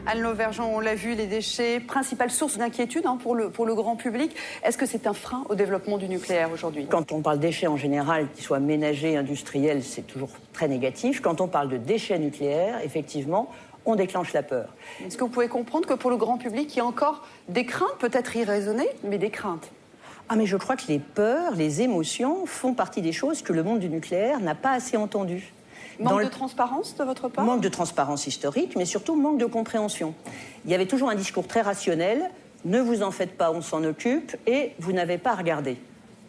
Anne Lauvergeon, on l'a vu, les déchets, principale source d'inquiétude pour le grand public. Est-ce que c'est un frein au développement du nucléaire aujourd'hui? Quand on parle déchets en général, qu'ils soient ménagers, industriels, c'est toujours très négatif. Quand on parle de déchets nucléaires, effectivement, on déclenche la peur. Est-ce que vous pouvez comprendre que pour le grand public, il y a encore des craintes, peut-être irraisonnées, mais des craintes? Ah, mais je crois que les peurs, les émotions font partie des choses que le monde du nucléaire n'a pas assez entendues. Manque de transparence de votre part? Manque de transparence historique, mais surtout manque de compréhension. Il y avait toujours un discours très rationnel, ne vous en faites pas, on s'en occupe, et vous n'avez pas à regarder.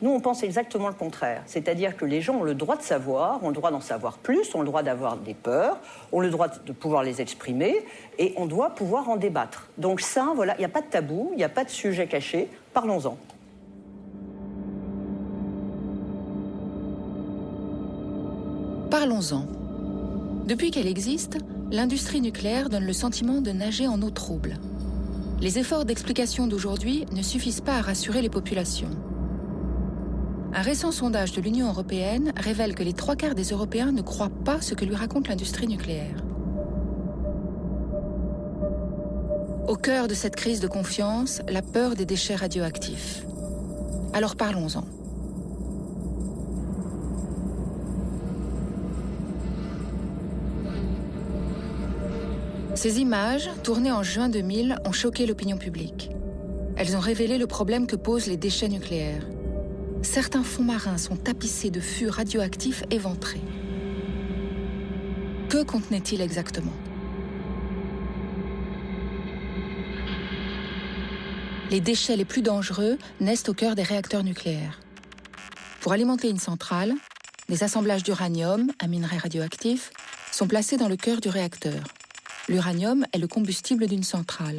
Nous, on pense exactement le contraire. C'est-à-dire que les gens ont le droit de savoir, ont le droit d'en savoir plus, ont le droit d'avoir des peurs, ont le droit de pouvoir les exprimer, et on doit pouvoir en débattre. Donc ça, voilà, il n'y a pas de tabou, il n'y a pas de sujet caché, parlons-en. Parlons-en. Depuis qu'elle existe, l'industrie nucléaire donne le sentiment de nager en eau trouble. Les efforts d'explication d'aujourd'hui ne suffisent pas à rassurer les populations. Un récent sondage de l'Union européenne révèle que les 3/4 des Européens ne croient pas ce que lui raconte l'industrie nucléaire. Au cœur de cette crise de confiance, la peur des déchets radioactifs. Alors parlons-en. Ces images, tournées en juin 2000, ont choqué l'opinion publique. Elles ont révélé le problème que posent les déchets nucléaires. Certains fonds marins sont tapissés de fûts radioactifs éventrés. Que contenait-il exactement? Les déchets les plus dangereux naissent au cœur des réacteurs nucléaires. Pour alimenter une centrale, des assemblages d'uranium, un minerai radioactif, sont placés dans le cœur du réacteur. L'uranium est le combustible d'une centrale.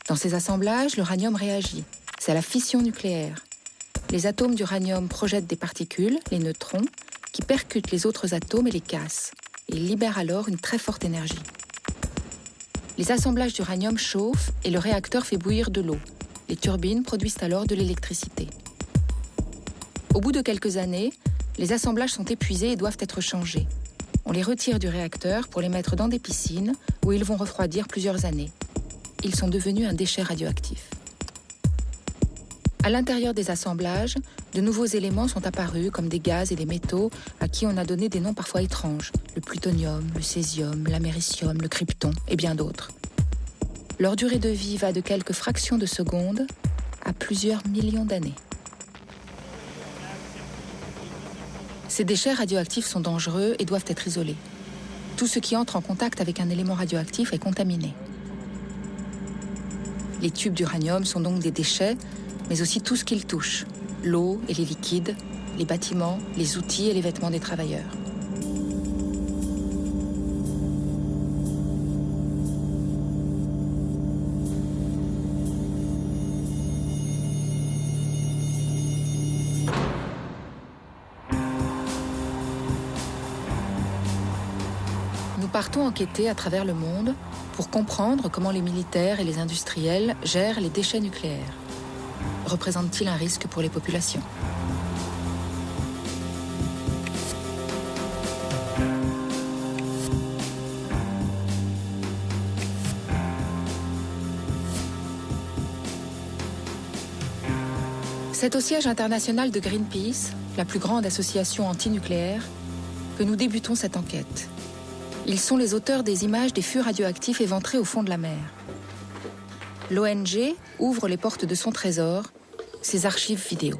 Dans ces assemblages, l'uranium réagit. C'est la fission nucléaire. Les atomes d'uranium projettent des particules, les neutrons, qui percutent les autres atomes et les cassent. Ils libèrent alors une très forte énergie. Les assemblages d'uranium chauffent et le réacteur fait bouillir de l'eau. Les turbines produisent alors de l'électricité. Au bout de quelques années, les assemblages sont épuisés et doivent être changés. On les retire du réacteur pour les mettre dans des piscines où ils vont refroidir plusieurs années. Ils sont devenus un déchet radioactif. À l'intérieur des assemblages, de nouveaux éléments sont apparus comme des gaz et des métaux à qui on a donné des noms parfois étranges. Le plutonium, le césium, l'américium, le krypton et bien d'autres. Leur durée de vie va de quelques fractions de secondes à plusieurs millions d'années. Ces déchets radioactifs sont dangereux et doivent être isolés. Tout ce qui entre en contact avec un élément radioactif est contaminé. Les tubes d'uranium sont donc des déchets, mais aussi tout ce qu'ils touchent, l'eau et les liquides, les bâtiments, les outils et les vêtements des travailleurs. Nous partons enquêter à travers le monde pour comprendre comment les militaires et les industriels gèrent les déchets nucléaires. Représente-t-il un risque pour les populations? C'est au siège international de Greenpeace, la plus grande association antinucléaire, que nous débutons cette enquête. Ils sont les auteurs des images des fûts radioactifs éventrés au fond de la mer. L'ONG ouvre les portes de son trésor, ses archives vidéo.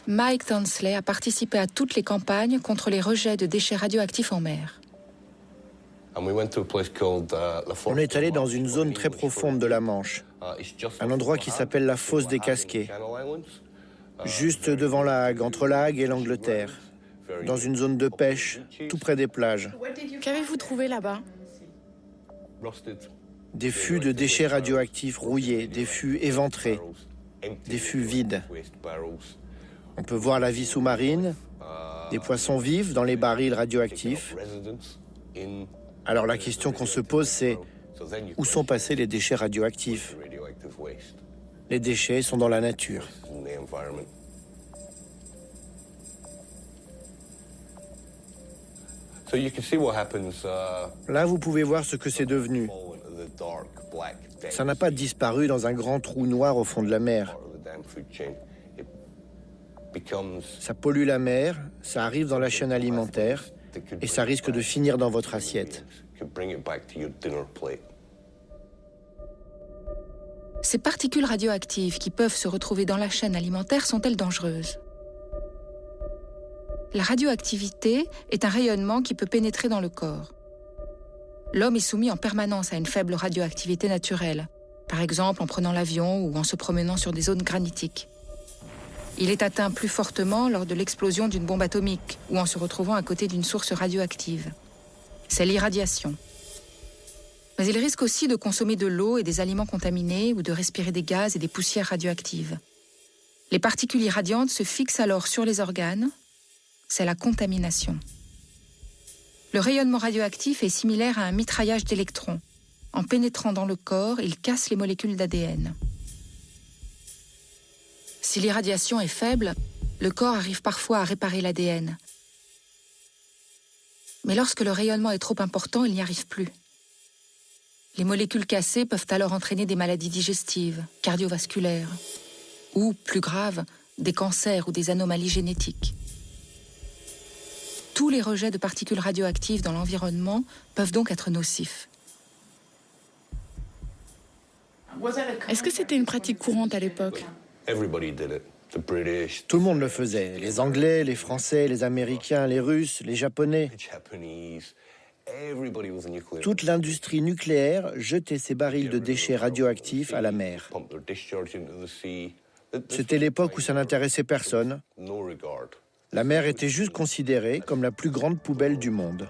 Mike Townsley a participé à toutes les campagnes contre les rejets de déchets radioactifs en mer. On est allé dans une zone très profonde de la Manche, un endroit qui s'appelle la fosse des Casquets, juste devant La Hague, entre La Hague et l'Angleterre, dans une zone de pêche, tout près des plages. Qu'avez-vous trouvé là-bas? Des fûts de déchets radioactifs rouillés, des fûts éventrés, des fûts vides. On peut voir la vie sous-marine, des poissons vifs dans les barils radioactifs. Alors la question qu'on se pose, c'est Où sont passés les déchets radioactifs? Les déchets sont dans la nature. Là, vous pouvez voir ce que c'est devenu. Ça n'a pas disparu dans un grand trou noir au fond de la mer. Ça pollue la mer, ça arrive dans la chaîne alimentaire et ça risque de finir dans votre assiette. Ces particules radioactives qui peuvent se retrouver dans la chaîne alimentaire sont-elles dangereuses? La radioactivité est un rayonnement qui peut pénétrer dans le corps. L'homme est soumis en permanence à une faible radioactivité naturelle, par exemple en prenant l'avion ou en se promenant sur des zones granitiques. Il est atteint plus fortement lors de l'explosion d'une bombe atomique ou en se retrouvant à côté d'une source radioactive. C'est l'irradiation. Mais il risque aussi de consommer de l'eau et des aliments contaminés ou de respirer des gaz et des poussières radioactives. Les particules irradiantes se fixent alors sur les organes. C'est la contamination. Le rayonnement radioactif est similaire à un mitraillage d'électrons. En pénétrant dans le corps, il casse les molécules d'ADN. Si l'irradiation est faible, le corps arrive parfois à réparer l'ADN. Mais lorsque le rayonnement est trop important, il n'y arrive plus. Les molécules cassées peuvent alors entraîner des maladies digestives, cardiovasculaires, ou, plus grave, des cancers ou des anomalies génétiques. Tous les rejets de particules radioactives dans l'environnement peuvent donc être nocifs. Est-ce que c'était une pratique courante à l'époque? Tout le monde le faisait. Les Anglais, les Français, les Américains, les Russes, les Japonais. Toute l'industrie nucléaire jetait ses barils de déchets radioactifs à la mer. C'était l'époque où ça n'intéressait personne. La mer était juste considérée comme la plus grande poubelle du monde.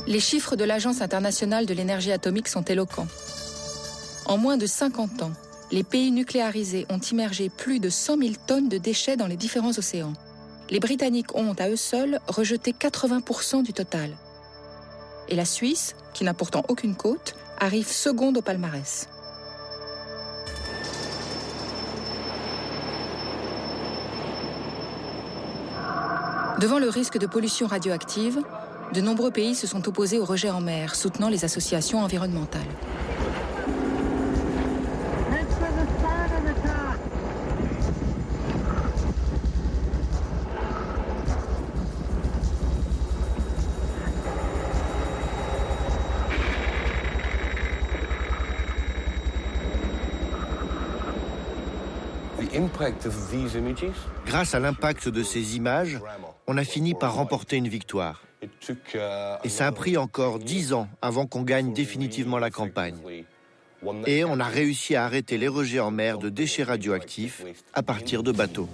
Les chiffres de l'Agence internationale de l'énergie atomique sont éloquents. En moins de 50 ans, les pays nucléarisés ont immergé plus de 100 000 tonnes de déchets dans les différents océans. Les Britanniques ont, à eux seuls, rejeté 80% du total. Et la Suisse, qui n'a pourtant aucune côte, arrive seconde au palmarès. Devant le risque de pollution radioactive, de nombreux pays se sont opposés au rejet en mer, soutenant les associations environnementales. Grâce à l'impact de ces images, on a fini par remporter une victoire. Et ça a pris encore 10 ans avant qu'on gagne définitivement la campagne. Et on a réussi à arrêter les rejets en mer de déchets radioactifs à partir de bateaux.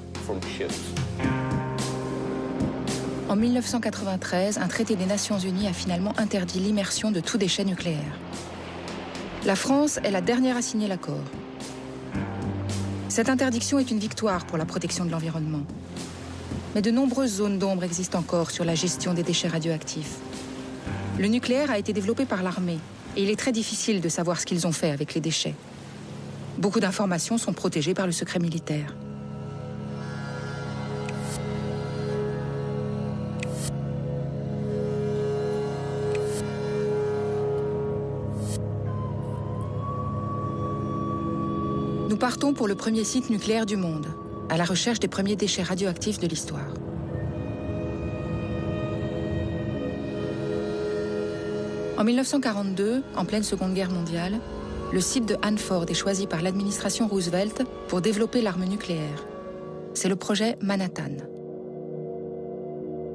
En 1993, un traité des Nations Unies a finalement interdit l'immersion de tout déchet nucléaire. La France est la dernière à signer l'accord. Cette interdiction est une victoire pour la protection de l'environnement. Mais de nombreuses zones d'ombre existent encore sur la gestion des déchets radioactifs. Le nucléaire a été développé par l'armée et il est très difficile de savoir ce qu'ils ont fait avec les déchets. Beaucoup d'informations sont protégées par le secret militaire. Nous partons pour le premier site nucléaire du monde, à la recherche des premiers déchets radioactifs de l'histoire. En 1942, en pleine Seconde Guerre mondiale, le site de Hanford est choisi par l'administration Roosevelt pour développer l'arme nucléaire. C'est le projet Manhattan.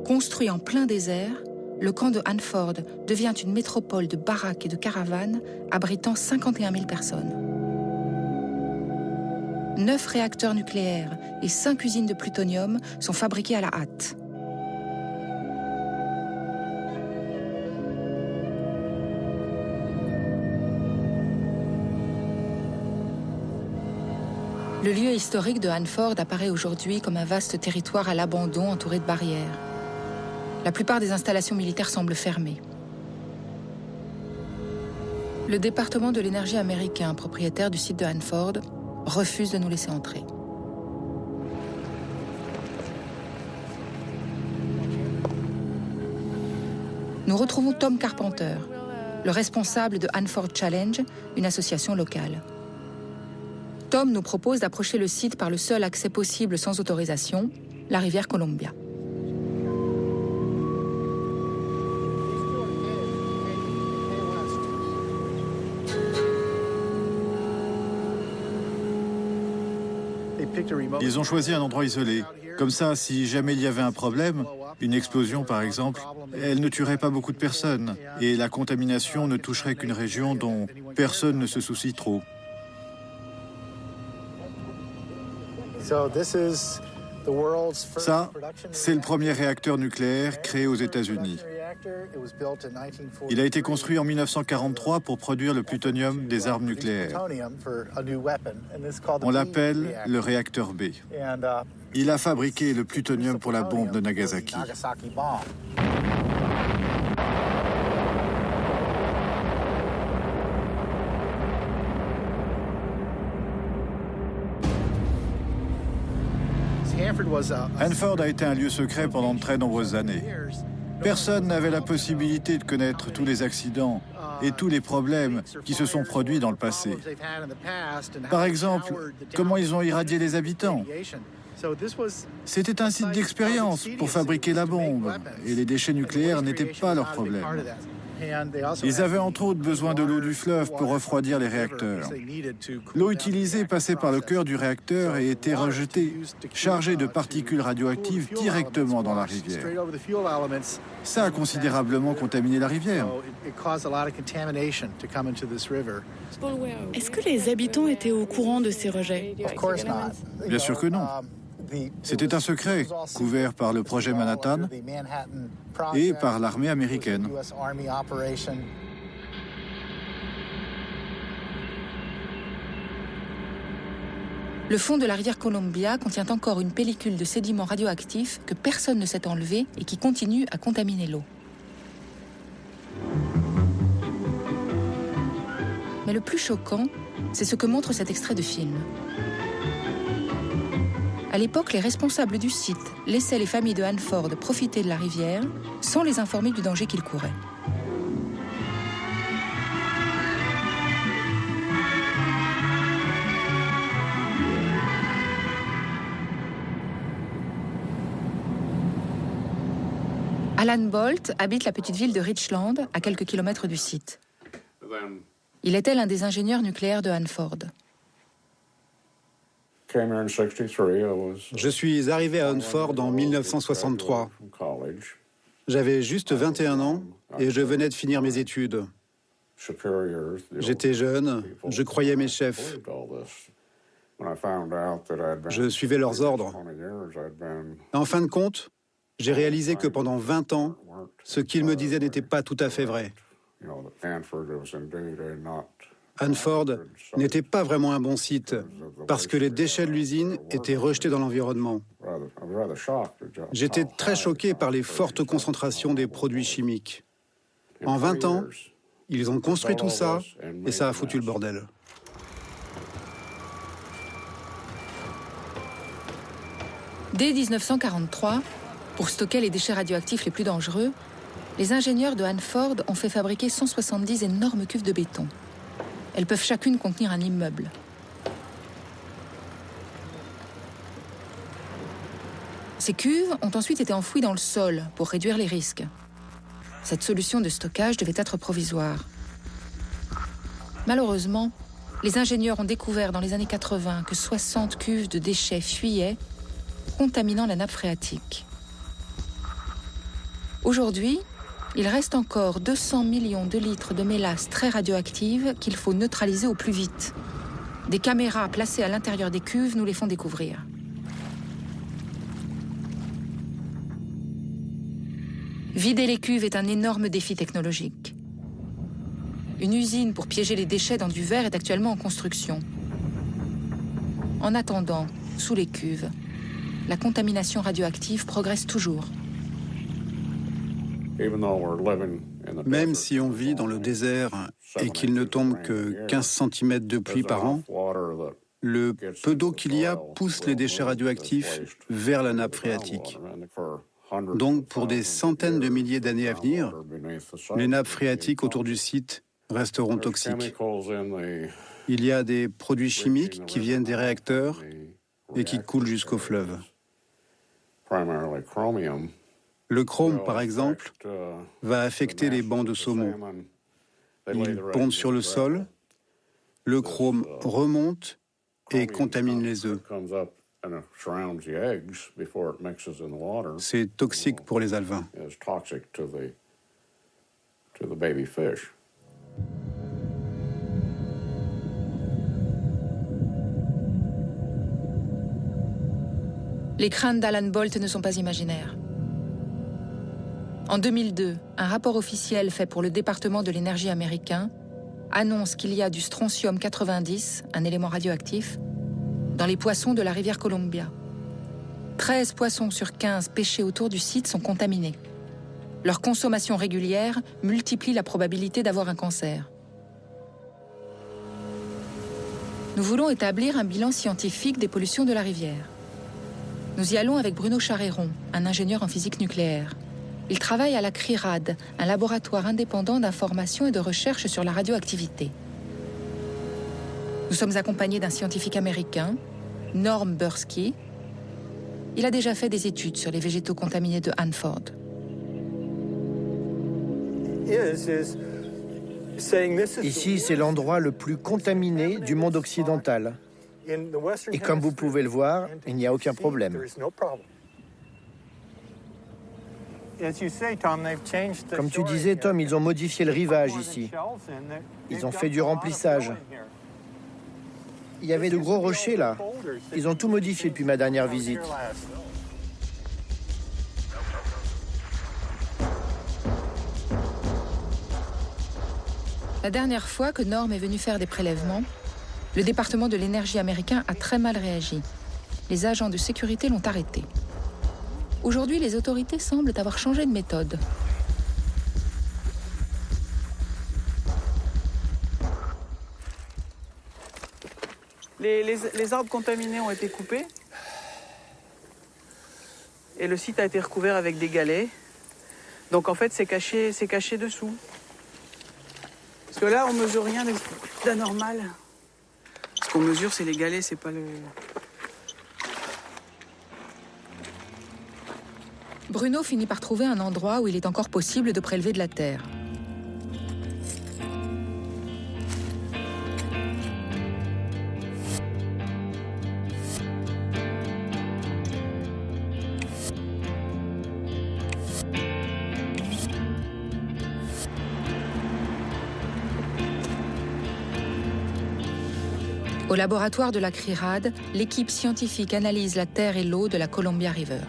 Construit en plein désert, le camp de Hanford devient une métropole de baraques et de caravanes abritant 51 000 personnes. 9 réacteurs nucléaires et 5 usines de plutonium sont fabriqués à la hâte. Le lieu historique de Hanford apparaît aujourd'hui comme un vaste territoire à l'abandon entouré de barrières. La plupart des installations militaires semblent fermées. Le département de l'énergie américain, propriétaire du site de Hanford, refuse de nous laisser entrer. Nous retrouvons Tom Carpenter, le responsable de Hanford Challenge, une association locale. Tom nous propose d'approcher le site par le seul accès possible sans autorisation, la rivière Columbia. Ils ont choisi un endroit isolé. Comme ça, si jamais il y avait un problème, une explosion par exemple, elle ne tuerait pas beaucoup de personnes et la contamination ne toucherait qu'une région dont personne ne se soucie trop. Ça, c'est le premier réacteur nucléaire créé aux États-Unis. Il a été construit en 1943 pour produire le plutonium des armes nucléaires. On l'appelle le réacteur B. Il a fabriqué le plutonium pour la bombe de Nagasaki. Hanford a été un lieu secret pendant de très nombreuses années. Personne n'avait la possibilité de connaître tous les accidents et tous les problèmes qui se sont produits dans le passé. Par exemple, comment ils ont irradié les habitants. C'était un site d'expérience pour fabriquer la bombe et les déchets nucléaires n'étaient pas leur problème. Ils avaient entre autres besoin de l'eau du fleuve pour refroidir les réacteurs. L'eau utilisée passait par le cœur du réacteur et était rejetée, chargée de particules radioactives directement dans la rivière. Ça a considérablement contaminé la rivière. Est-ce que les habitants étaient au courant de ces rejets? Bien sûr que non. C'était un secret, couvert par le projet Manhattan et par l'armée américaine. Le fond de la rivière Columbia contient encore une pellicule de sédiments radioactifs que personne ne sait enlever et qui continue à contaminer l'eau. Mais le plus choquant, c'est ce que montre cet extrait de film. À l'époque, les responsables du site laissaient les familles de Hanford profiter de la rivière sans les informer du danger qu'ils couraient. Alan Bolt habite la petite ville de Richland, à quelques kilomètres du site. Il était l'un des ingénieurs nucléaires de Hanford. Je suis arrivé à Hanford en 1963. J'avais juste 21 ans et je venais de finir mes études. J'étais jeune, je croyais mes chefs. Je suivais leurs ordres. En fin de compte, j'ai réalisé que pendant 20 ans, ce qu'ils me disaient n'était pas tout à fait vrai. Hanford n'était pas vraiment un bon site parce que les déchets de l'usine étaient rejetés dans l'environnement. J'étais très choqué par les fortes concentrations des produits chimiques. En 20 ans, ils ont construit tout ça et ça a foutu le bordel. Dès 1943, pour stocker les déchets radioactifs les plus dangereux, les ingénieurs de Hanford ont fait fabriquer 170 énormes cuves de béton. Elles peuvent chacune contenir un immeuble. Ces cuves ont ensuite été enfouies dans le sol pour réduire les risques. Cette solution de stockage devait être provisoire. Malheureusement, les ingénieurs ont découvert dans les années 80 que 60 cuves de déchets fuyaient, contaminant la nappe phréatique. Aujourd'hui, il reste encore 200 millions de litres de mélasse très radioactive qu'il faut neutraliser au plus vite. Des caméras placées à l'intérieur des cuves nous les font découvrir. Vider les cuves est un énorme défi technologique. Une usine pour piéger les déchets dans du verre est actuellement en construction. En attendant, sous les cuves, la contamination radioactive progresse toujours. Même si on vit dans le désert et qu'il ne tombe que 15 cm de pluie par an, le peu d'eau qu'il y a pousse les déchets radioactifs vers la nappe phréatique. Donc, pour des centaines de milliers d'années à venir, les nappes phréatiques autour du site resteront toxiques. Il y a des produits chimiques qui viennent des réacteurs et qui coulent jusqu'au fleuve. Le chrome, par exemple, va affecter les bancs de saumon. Il pondent sur le sol, le chrome remonte et contamine les œufs. C'est toxique pour les alevins. Les craintes d'Alan Bolt ne sont pas imaginaires. En 2002, un rapport officiel fait pour le département de l'énergie américain annonce qu'il y a du strontium 90, un élément radioactif, dans les poissons de la rivière Columbia. 13 poissons sur 15 pêchés autour du site sont contaminés. Leur consommation régulière multiplie la probabilité d'avoir un cancer. Nous voulons établir un bilan scientifique des pollutions de la rivière. Nous y allons avec Bruno Charéron, un ingénieur en physique nucléaire. Il travaille à la CRIRAD, un laboratoire indépendant d'information et de recherche sur la radioactivité. Nous sommes accompagnés d'un scientifique américain, Norm Bursky. Il a déjà fait des études sur les végétaux contaminés de Hanford. Ici, c'est l'endroit le plus contaminé du monde occidental. Et comme vous pouvez le voir, il n'y a aucun problème. Comme tu disais, Tom, ils ont modifié le rivage ici. Ils ont fait du remplissage. Il y avait de gros rochers là. Ils ont tout modifié depuis ma dernière visite. La dernière fois que Norm est venu faire des prélèvements, le département de l'énergie américain a très mal réagi. Les agents de sécurité l'ont arrêté. Aujourd'hui, les autorités semblent avoir changé de méthode. Les arbres contaminés ont été coupés et le site a été recouvert avec des galets. Donc en fait, c'est caché dessous. Parce que là, on mesure rien d'anormal. Ce qu'on mesure, c'est les galets, c'est pas le... Bruno finit par trouver un endroit où il est encore possible de prélever de la terre. Au laboratoire de la CRIRAD, l'équipe scientifique analyse la terre et l'eau de la Columbia River.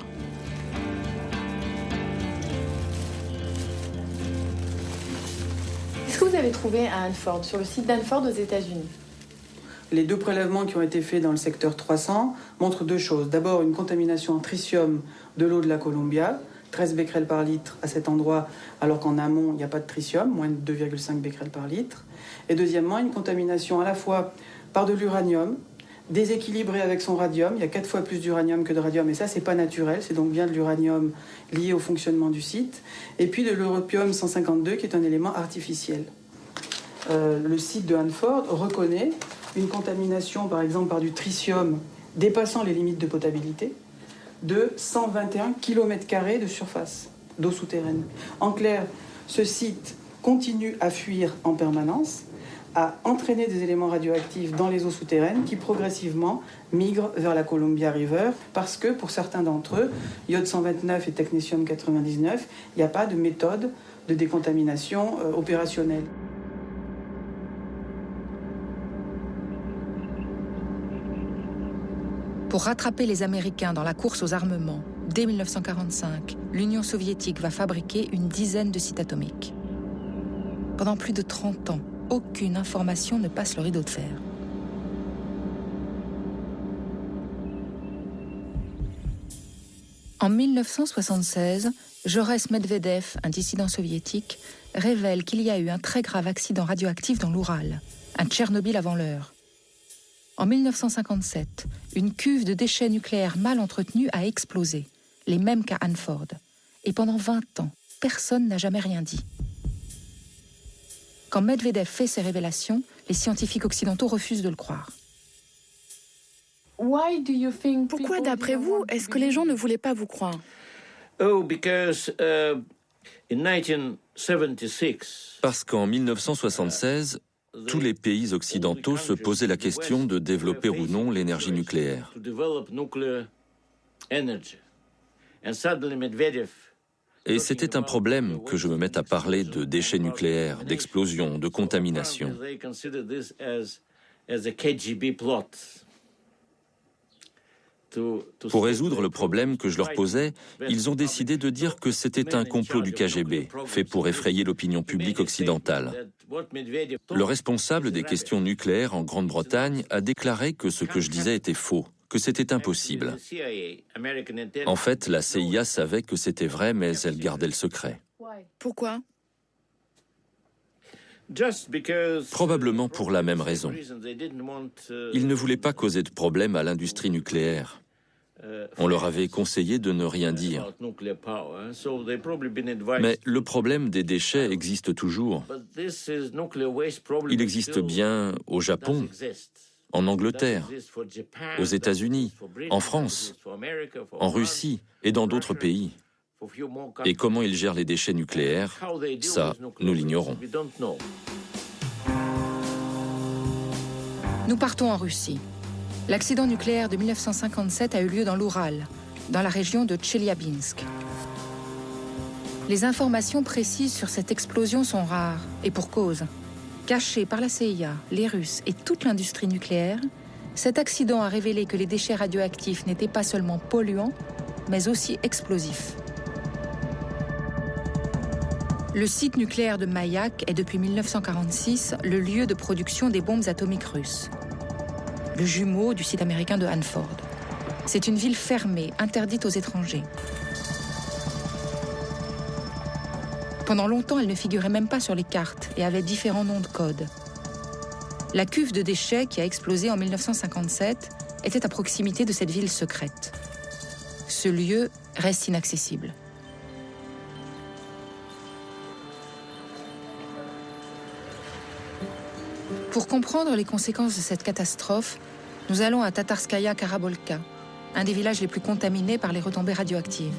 Qu'est-ce que vous avez trouvé à Hanford, sur le site d'Hanford aux États-Unis? Les 2 prélèvements qui ont été faits dans le secteur 300 montrent 2 choses. D'abord, une contamination en tritium de l'eau de la Columbia, 13 becquerels par litre à cet endroit, alors qu'en amont, il n'y a pas de tritium, moins de 2,5 becquerels par litre. Et deuxièmement, une contamination à la fois par de l'uranium, déséquilibré avec son radium. Il y a 4 fois plus d'uranium que de radium, et ça, c'est pas naturel. C'est donc bien de l'uranium lié au fonctionnement du site. Et puis de l'europium 152, qui est un élément artificiel. Le site de Hanford reconnaît une contamination, par exemple, par du tritium dépassant les limites de potabilité, de 121 km² de surface d'eau souterraine. En clair, ce site continue à fuir en permanence, à entraîner des éléments radioactifs dans les eaux souterraines qui progressivement migrent vers la Columbia River parce que pour certains d'entre eux, iode 129 et technétium 99, il n'y a pas de méthode de décontamination opérationnelle. Pour rattraper les Américains dans la course aux armements, dès 1945, l'Union soviétique va fabriquer une dizaine de sites atomiques. Pendant plus de 30 ans, aucune information ne passe le rideau de fer. En 1976, Jorès Medvedev, un dissident soviétique, révèle qu'il y a eu un très grave accident radioactif dans l'Oural, un Tchernobyl avant l'heure. En 1957, une cuve de déchets nucléaires mal entretenue a explosé, les mêmes qu'à Hanford. Et pendant 20 ans, personne n'a jamais rien dit. Quand Medvedev fait ces révélations, les scientifiques occidentaux refusent de le croire. Pourquoi, d'après vous, est-ce que les gens ne voulaient pas vous croire? Parce qu'en 1976, tous les pays occidentaux se posaient la question de développer ou non l'énergie nucléaire. Et c'était un problème que je me mette à parler de déchets nucléaires, d'explosions, de contamination. Pour résoudre le problème que je leur posais, ils ont décidé de dire que c'était un complot du KGB, fait pour effrayer l'opinion publique occidentale. Le responsable des questions nucléaires en Grande-Bretagne a déclaré que ce que je disais était faux, que c'était impossible. En fait, la CIA savait que c'était vrai, mais elle gardait le secret. Pourquoi? Probablement pour la même raison. Ils ne voulaient pas causer de problème à l'industrie nucléaire. On leur avait conseillé de ne rien dire. Mais le problème des déchets existe toujours. Il existe bien au Japon, en Angleterre, aux États-Unis, en France, en Russie et dans d'autres pays. Et comment ils gèrent les déchets nucléaires, ça, nous l'ignorons. Nous partons en Russie. L'accident nucléaire de 1957 a eu lieu dans l'Oural, dans la région de Tcheliabinsk. Les informations précises sur cette explosion sont rares, et pour cause. Caché par la CIA, les Russes et toute l'industrie nucléaire, cet accident a révélé que les déchets radioactifs n'étaient pas seulement polluants, mais aussi explosifs. Le site nucléaire de Mayak est depuis 1946 le lieu de production des bombes atomiques russes. Le jumeau du site américain de Hanford. C'est une ville fermée, interdite aux étrangers. Pendant longtemps, elle ne figurait même pas sur les cartes et avait différents noms de code. La cuve de déchets qui a explosé en 1957 était à proximité de cette ville secrète. Ce lieu reste inaccessible. Pour comprendre les conséquences de cette catastrophe, nous allons à Tatarskaya Karabolka, un des villages les plus contaminés par les retombées radioactives.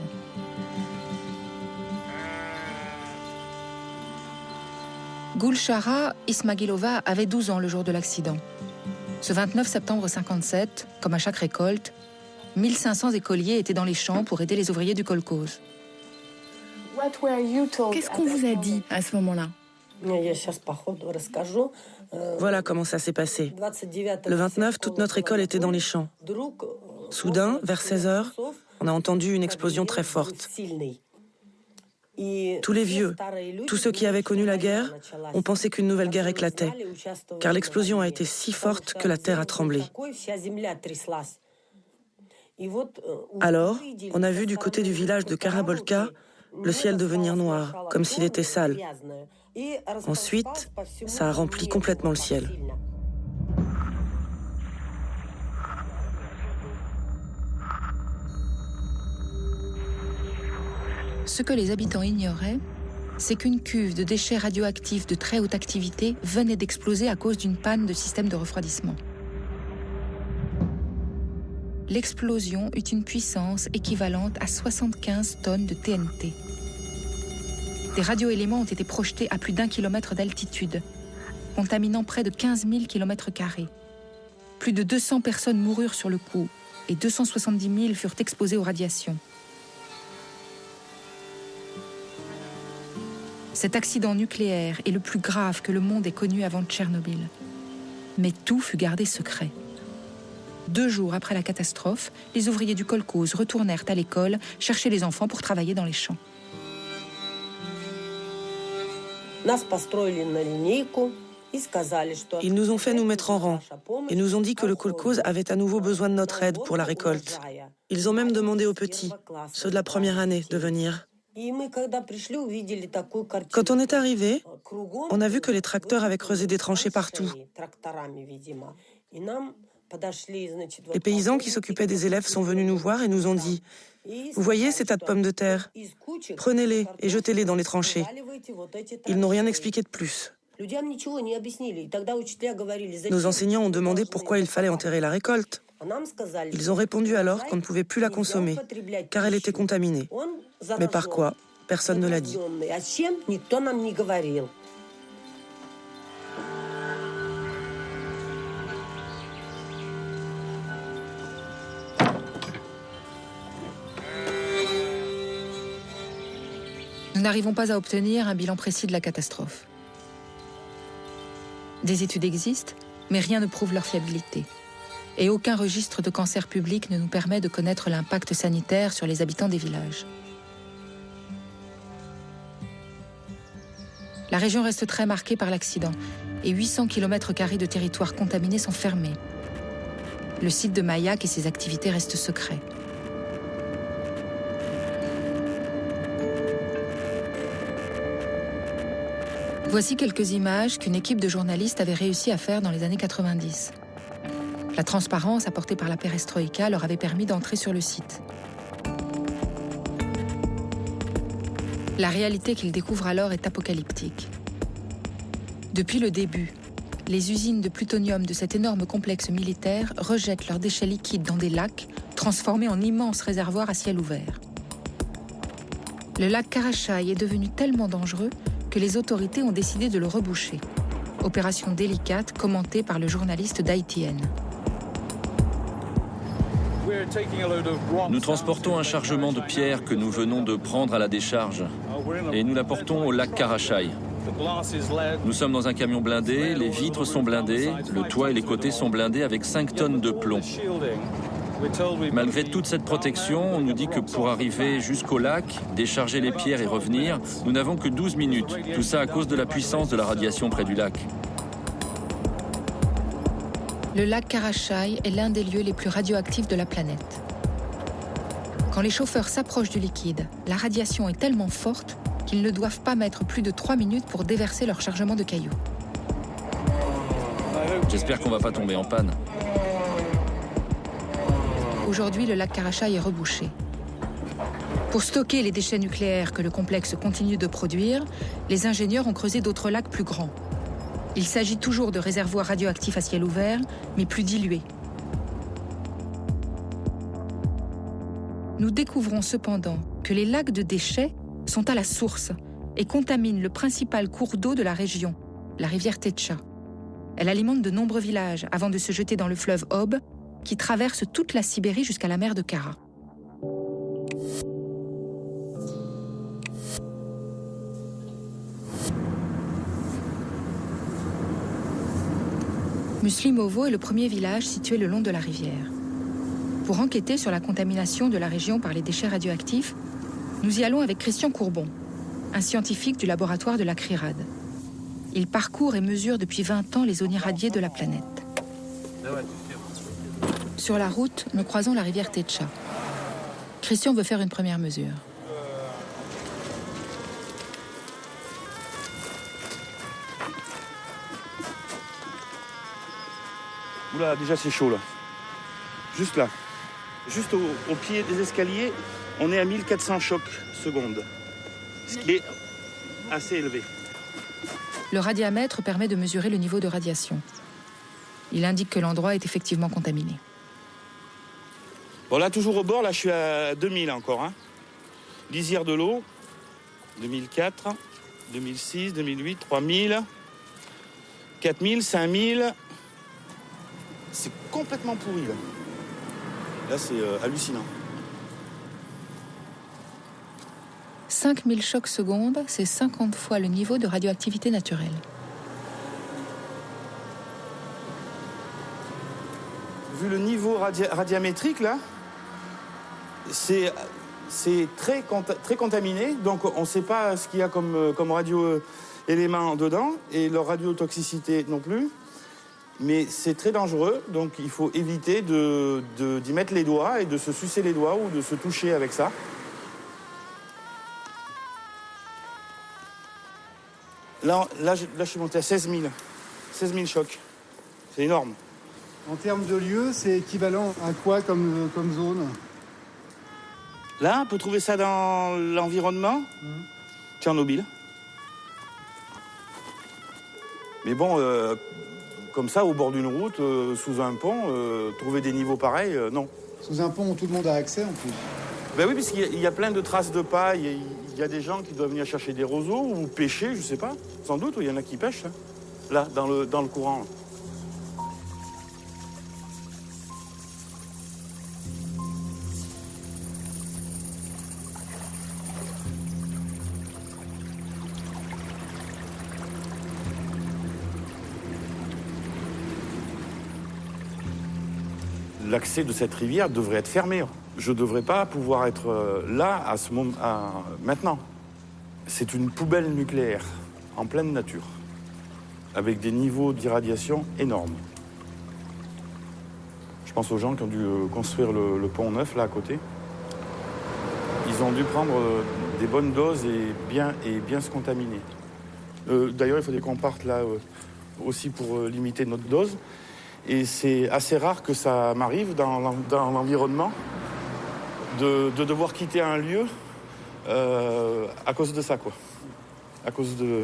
Gulshara Ismagilova avait 12 ans le jour de l'accident. Ce 29 septembre 1957, comme à chaque récolte, 1500 écoliers étaient dans les champs pour aider les ouvriers du kolkhoz. Qu'est-ce qu'on vous a dit à ce moment-là? Voilà comment ça s'est passé. Le 29, toute notre école était dans les champs. Soudain, vers 16 heures, on a entendu une explosion très forte. Tous les vieux, tous ceux qui avaient connu la guerre, ont pensé qu'une nouvelle guerre éclatait, car l'explosion a été si forte que la terre a tremblé. Alors, on a vu du côté du village de Karabolka le ciel devenir noir, comme s'il était sale. Ensuite, ça a rempli complètement le ciel. Ce que les habitants ignoraient, c'est qu'une cuve de déchets radioactifs de très haute activité venait d'exploser à cause d'une panne de système de refroidissement. L'explosion eut une puissance équivalente à 75 tonnes de TNT. Des radioéléments ont été projetés à plus d'1 kilomètre d'altitude, contaminant près de 15 000 km². Plus de 200 personnes moururent sur le coup et 270 000 furent exposées aux radiations. Cet accident nucléaire est le plus grave que le monde ait connu avant Tchernobyl. Mais tout fut gardé secret. 2 jours après la catastrophe, les ouvriers du kolkhoz retournèrent à l'école chercher les enfants pour travailler dans les champs. Ils nous ont fait nous mettre en rang et nous ont dit que le kolkhoz avait à nouveau besoin de notre aide pour la récolte. Ils ont même demandé aux petits, ceux de la première année, de venir. Quand on est arrivé, on a vu que les tracteurs avaient creusé des tranchées partout. Les paysans qui s'occupaient des élèves sont venus nous voir et nous ont dit « Vous voyez ces tas de pommes de terre? Prenez-les et jetez-les dans les tranchées. » Ils n'ont rien expliqué de plus. Nos enseignants ont demandé pourquoi il fallait enterrer la récolte. Ils ont répondu alors qu'on ne pouvait plus la consommer, car elle était contaminée. Mais par quoi? Personne ne l'a dit. Nous n'arrivons pas à obtenir un bilan précis de la catastrophe. Des études existent, mais rien ne prouve leur fiabilité. Et aucun registre de cancer public ne nous permet de connaître l'impact sanitaire sur les habitants des villages. La région reste très marquée par l'accident et 800 km² de territoire contaminé sont fermés. Le site de Mayak et ses activités restent secrets. Voici quelques images qu'une équipe de journalistes avait réussi à faire dans les années 90. La transparence apportée par la perestroïka leur avait permis d'entrer sur le site. La réalité qu'ils découvrent alors est apocalyptique. Depuis le début, les usines de plutonium de cet énorme complexe militaire rejettent leurs déchets liquides dans des lacs transformés en immenses réservoirs à ciel ouvert. Le lac Karachay est devenu tellement dangereux que les autorités ont décidé de le reboucher. Opération délicate commentée par le journaliste d'ITN. Nous transportons un chargement de pierres que nous venons de prendre à la décharge et nous l'apportons au lac Karachay. Nous sommes dans un camion blindé, les vitres sont blindées, le toit et les côtés sont blindés avec 5 tonnes de plomb. Malgré toute cette protection, on nous dit que pour arriver jusqu'au lac, décharger les pierres et revenir, nous n'avons que 12 minutes. Tout ça à cause de la puissance de la radiation près du lac. Le lac Karachay est l'un des lieux les plus radioactifs de la planète. Quand les chauffeurs s'approchent du liquide, la radiation est tellement forte qu'ils ne doivent pas mettre plus de 3 minutes pour déverser leur chargement de cailloux. J'espère qu'on ne va pas tomber en panne. Aujourd'hui, le lac Karachay est rebouché. Pour stocker les déchets nucléaires que le complexe continue de produire, les ingénieurs ont creusé d'autres lacs plus grands. Il s'agit toujours de réservoirs radioactifs à ciel ouvert, mais plus dilués. Nous découvrons cependant que les lacs de déchets sont à la source et contaminent le principal cours d'eau de la région, la rivière Tetcha. Elle alimente de nombreux villages avant de se jeter dans le fleuve Ob, qui traverse toute la Sibérie jusqu'à la mer de Kara. Muslimovo est le premier village situé le long de la rivière. Pour enquêter sur la contamination de la région par les déchets radioactifs, nous y allons avec Christian Courbon, un scientifique du laboratoire de la CRIRAD. Il parcourt et mesure depuis 20 ans les zones irradiées de la planète. Sur la route, nous croisons la rivière Tetcha. Christian veut faire une première mesure. Oula, déjà c'est chaud là. Juste là. Juste au pied des escaliers, on est à 1400 chocs secondes. Ce qui est assez élevé. Le radiamètre permet de mesurer le niveau de radiation. Il indique que l'endroit est effectivement contaminé. Bon là, toujours au bord, là je suis à 2000 encore. Hein. Lisière de l'eau, 2004, 2006, 2008, 3000, 4000, 5000... C'est complètement pourri, là. Là, c'est hallucinant. 5000 chocs secondes, c'est 50 fois le niveau de radioactivité naturelle. Vu le niveau radiamétrique, là, c'est très contaminé. Donc, on ne sait pas ce qu'il y a comme radio-éléments dedans, et leur radiotoxicité non plus. Mais c'est très dangereux, donc il faut éviter d'y mettre les doigts et de se sucer les doigts ou de se toucher avec ça. Là, je suis monté à 16 000. 16 000 chocs. C'est énorme. En termes de lieu, c'est équivalent à quoi comme zone? Là, on peut trouver ça dans l'environnement. Tchernobyl. Mais bon, comme ça, au bord d'une route, sous un pont, trouver des niveaux pareils, non. Sous un pont où tout le monde a accès en plus. Ben oui, parce qu'il y a plein de traces de pas. Il y a des gens qui doivent venir chercher des roseaux ou pêcher, je sais pas. Sans doute, il y en a qui pêchent, là, dans le courant. Là. L'accès de cette rivière devrait être fermé. Je ne devrais pas pouvoir être là à ce moment, maintenant. C'est une poubelle nucléaire en pleine nature, avec des niveaux d'irradiation énormes. Je pense aux gens qui ont dû construire le pont neuf là à côté. Ils ont dû prendre des bonnes doses et bien se contaminer. D'ailleurs, il faudrait qu'on parte là aussi pour limiter notre dose. Et c'est assez rare que ça m'arrive dans l'environnement de devoir quitter un lieu à cause de ça, quoi. À cause de...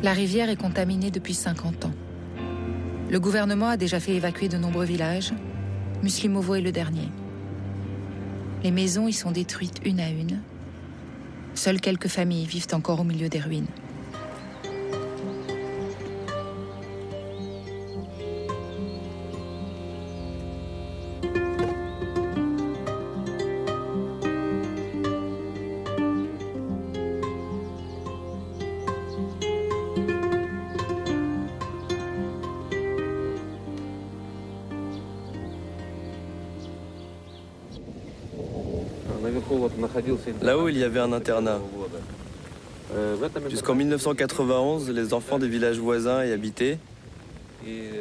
La rivière est contaminée depuis 50 ans. Le gouvernement a déjà fait évacuer de nombreux villages. Muslimovo est le dernier. Les maisons y sont détruites une à une. Seules quelques familles vivent encore au milieu des ruines. Là-haut, il y avait un internat. Jusqu'en 1991, les enfants des villages voisins y habitaient.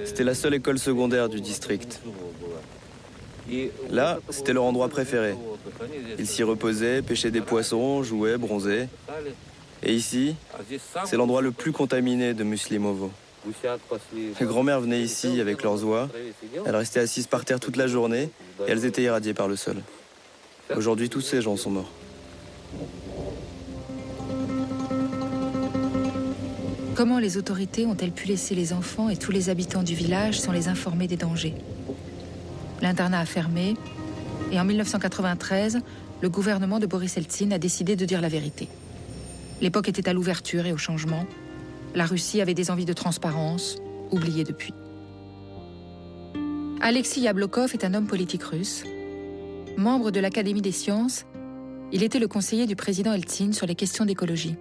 C'était la seule école secondaire du district. Là, c'était leur endroit préféré. Ils s'y reposaient, pêchaient des poissons, jouaient, bronzaient. Et ici, c'est l'endroit le plus contaminé de Muslimovo. Les grand-mères venaient ici avec leurs oies. Elles restaient assises par terre toute la journée et elles étaient irradiées par le sol. Aujourd'hui, tous ces gens sont morts. Comment les autorités ont-elles pu laisser les enfants et tous les habitants du village sans les informer des dangers? L'internat a fermé et en 1993, le gouvernement de Boris Eltsine a décidé de dire la vérité. L'époque était à l'ouverture et au changement. La Russie avait des envies de transparence, oubliées depuis. Alexei Yablokov est un homme politique russe. Membre de l'Académie des sciences, il était le conseiller du président Eltsine sur les questions d'écologie.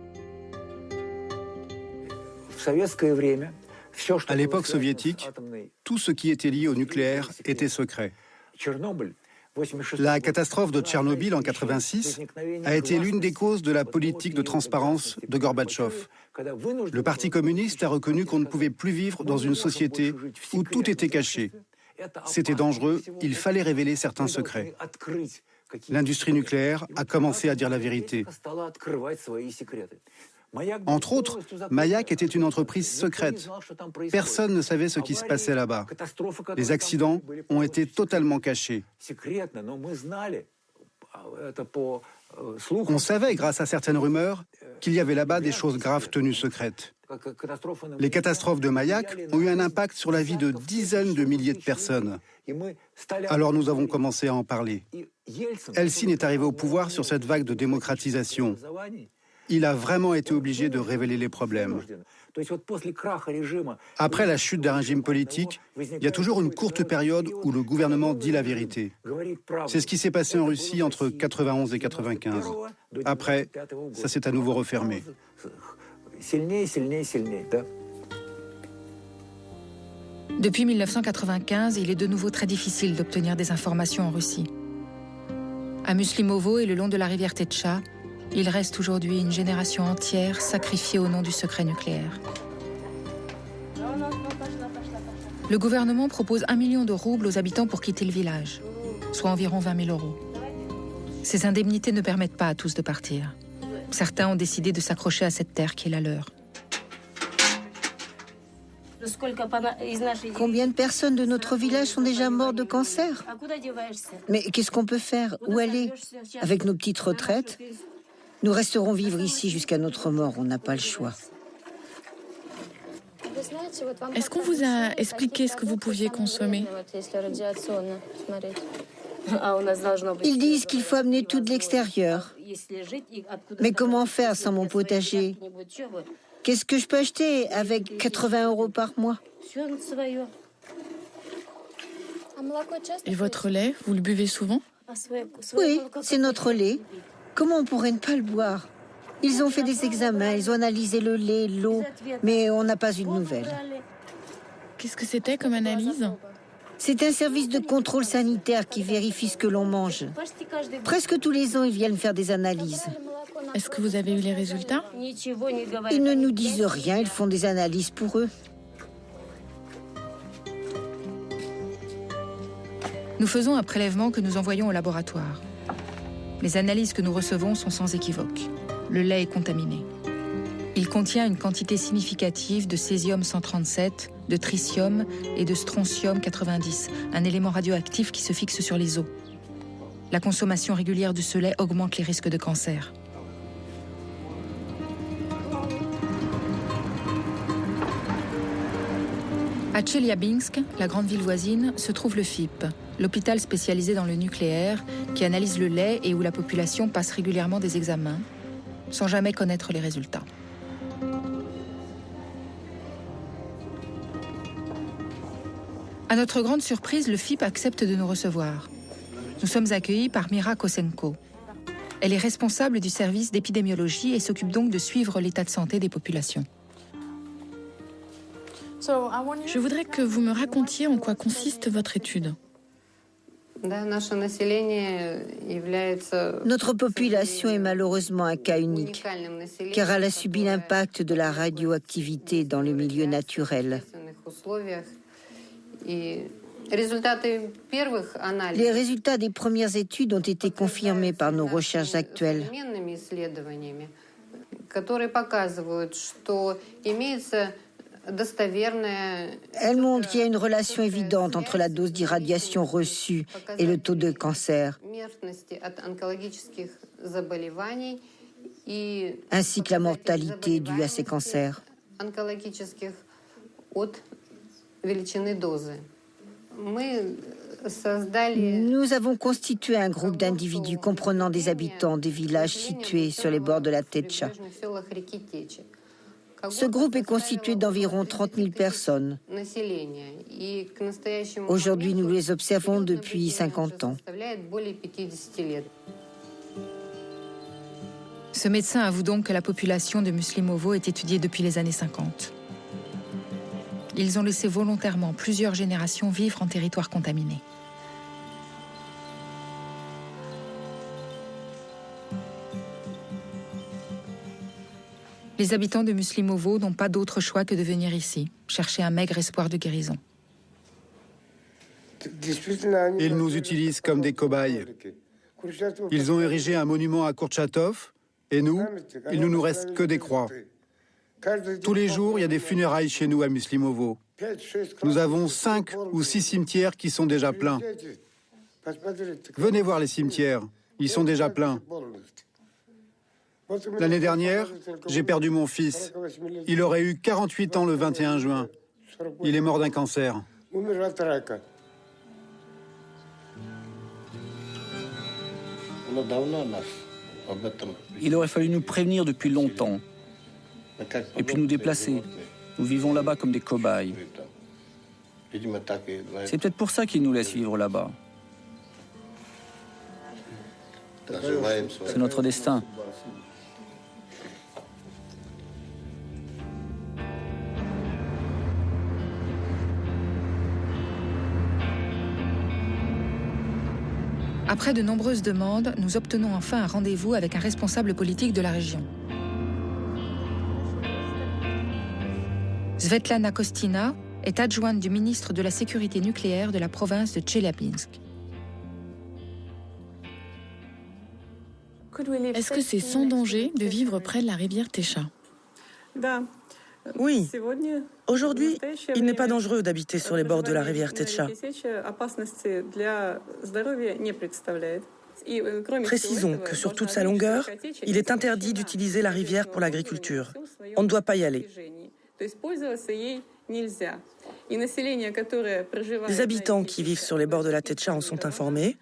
À l'époque soviétique, tout ce qui était lié au nucléaire était secret. La catastrophe de Tchernobyl en 1986 a été l'une des causes de la politique de transparence de Gorbatchev. Le Parti communiste a reconnu qu'on ne pouvait plus vivre dans une société où tout était caché. C'était dangereux, il fallait révéler certains secrets. L'industrie nucléaire a commencé à dire la vérité. Entre autres, Mayak était une entreprise secrète. Personne ne savait ce qui se passait là-bas. Les accidents ont été totalement cachés. On savait, grâce à certaines rumeurs, qu'il y avait là-bas des choses graves tenues secrètes. Les catastrophes de Mayak ont eu un impact sur la vie de dizaines de milliers de personnes. Alors nous avons commencé à en parler. Eltsine est arrivé au pouvoir sur cette vague de démocratisation. Il a vraiment été obligé de révéler les problèmes. Après la chute d'un régime politique, il y a toujours une courte période où le gouvernement dit la vérité. C'est ce qui s'est passé en Russie entre 91 et 95. Après, ça s'est à nouveau refermé. Depuis 1995, il est de nouveau très difficile d'obtenir des informations en Russie. À Muslimovo et le long de la rivière Tetcha, il reste aujourd'hui une génération entière sacrifiée au nom du secret nucléaire. Le gouvernement propose 1 million de roubles aux habitants pour quitter le village, soit environ 20 000 €. Ces indemnités ne permettent pas à tous de partir. Certains ont décidé de s'accrocher à cette terre qui est la leur. Combien de personnes de notre village sont déjà mortes de cancer? Mais qu'est-ce qu'on peut faire? Où aller? Avec nos petites retraites, nous resterons vivre ici jusqu'à notre mort, on n'a pas le choix. Est-ce qu'on vous a expliqué ce que vous pouviez consommer? Ils disent qu'il faut amener tout de l'extérieur. Mais comment faire sans mon potager? Qu'est-ce que je peux acheter avec 80 € par mois? Et votre lait, vous le buvez souvent? Oui, c'est notre lait. Comment on pourrait ne pas le boire? Ils ont fait des examens, ils ont analysé le lait, l'eau, mais on n'a pas eu de nouvelles. Qu'est-ce que c'était comme analyse? C'est un service de contrôle sanitaire qui vérifie ce que l'on mange. Presque tous les ans, ils viennent faire des analyses. Est-ce que vous avez eu les résultats? Ils ne nous disent rien, ils font des analyses pour eux. Nous faisons un prélèvement que nous envoyons au laboratoire. Les analyses que nous recevons sont sans équivoque. Le lait est contaminé. Il contient une quantité significative de césium-137, de tritium et de strontium-90, un élément radioactif qui se fixe sur les os. La consommation régulière de ce lait augmente les risques de cancer. À Tcheliabinsk, la grande ville voisine, se trouve le FIP, l'hôpital spécialisé dans le nucléaire qui analyse le lait et où la population passe régulièrement des examens, sans jamais connaître les résultats. À notre grande surprise, le FIP accepte de nous recevoir. Nous sommes accueillis par Mira Kosenko. Elle est responsable du service d'épidémiologie et s'occupe donc de suivre l'état de santé des populations. Je voudrais que vous me racontiez en quoi consiste votre étude. Notre population est malheureusement un cas unique, car elle a subi l'impact de la radioactivité dans le milieu naturel. Les résultats des premières études ont été confirmés par nos recherches actuelles. Elle montre qu'il y a une relation évidente entre la dose d'irradiation reçue et le taux de cancer, ainsi que la mortalité due à ces cancers. Nous avons constitué un groupe d'individus comprenant des habitants des villages situés sur les bords de la Tetcha. Ce groupe est constitué d'environ 30 000 personnes. Aujourd'hui, nous les observons depuis 50 ans. Ce médecin avoue donc que la population de Muslimovo est étudiée depuis les années 50. Ils ont laissé volontairement plusieurs générations vivre en territoire contaminé. Les habitants de Muslimovo n'ont pas d'autre choix que de venir ici, chercher un maigre espoir de guérison. Ils nous utilisent comme des cobayes. Ils ont érigé un monument à Kourtchatov, et nous, il ne nous reste que des croix. Tous les jours, il y a des funérailles chez nous à Muslimovo. Nous avons 5 ou 6 cimetières qui sont déjà pleins. Venez voir les cimetières, ils sont déjà pleins. L'année dernière, j'ai perdu mon fils. Il aurait eu 48 ans le 21 juin. Il est mort d'un cancer. Il aurait fallu nous prévenir depuis longtemps. Et puis nous déplacer. Nous vivons là-bas comme des cobayes. C'est peut-être pour ça qu'ils nous laissent vivre là-bas. C'est notre destin. Après de nombreuses demandes, nous obtenons enfin un rendez-vous avec un responsable politique de la région. Svetlana Kostina est adjointe du ministre de la Sécurité nucléaire de la province de Tcheliabinsk. Est-ce que c'est sans danger de vivre près de la rivière Techa? Oui. Aujourd'hui, il n'est pas dangereux d'habiter sur les bords de la rivière Techa. Précisons que sur toute sa longueur, il est interdit d'utiliser la rivière pour l'agriculture. On ne doit pas y aller. Les habitants qui vivent sur les bords de la Techa en sont informés.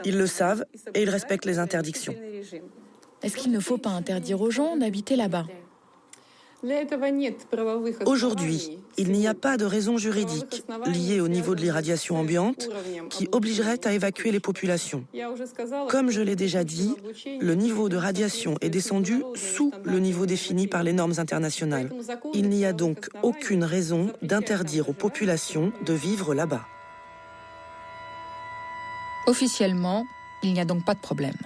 Ils le savent et ils respectent les interdictions. Est-ce qu'il ne faut pas interdire aux gens d'habiter là-bas? Aujourd'hui, il n'y a pas de raison juridique liée au niveau de l'irradiation ambiante qui obligerait à évacuer les populations. Comme je l'ai déjà dit, le niveau de radiation est descendu sous le niveau défini par les normes internationales. Il n'y a donc aucune raison d'interdire aux populations de vivre là-bas. Officiellement, il n'y a donc pas de problème.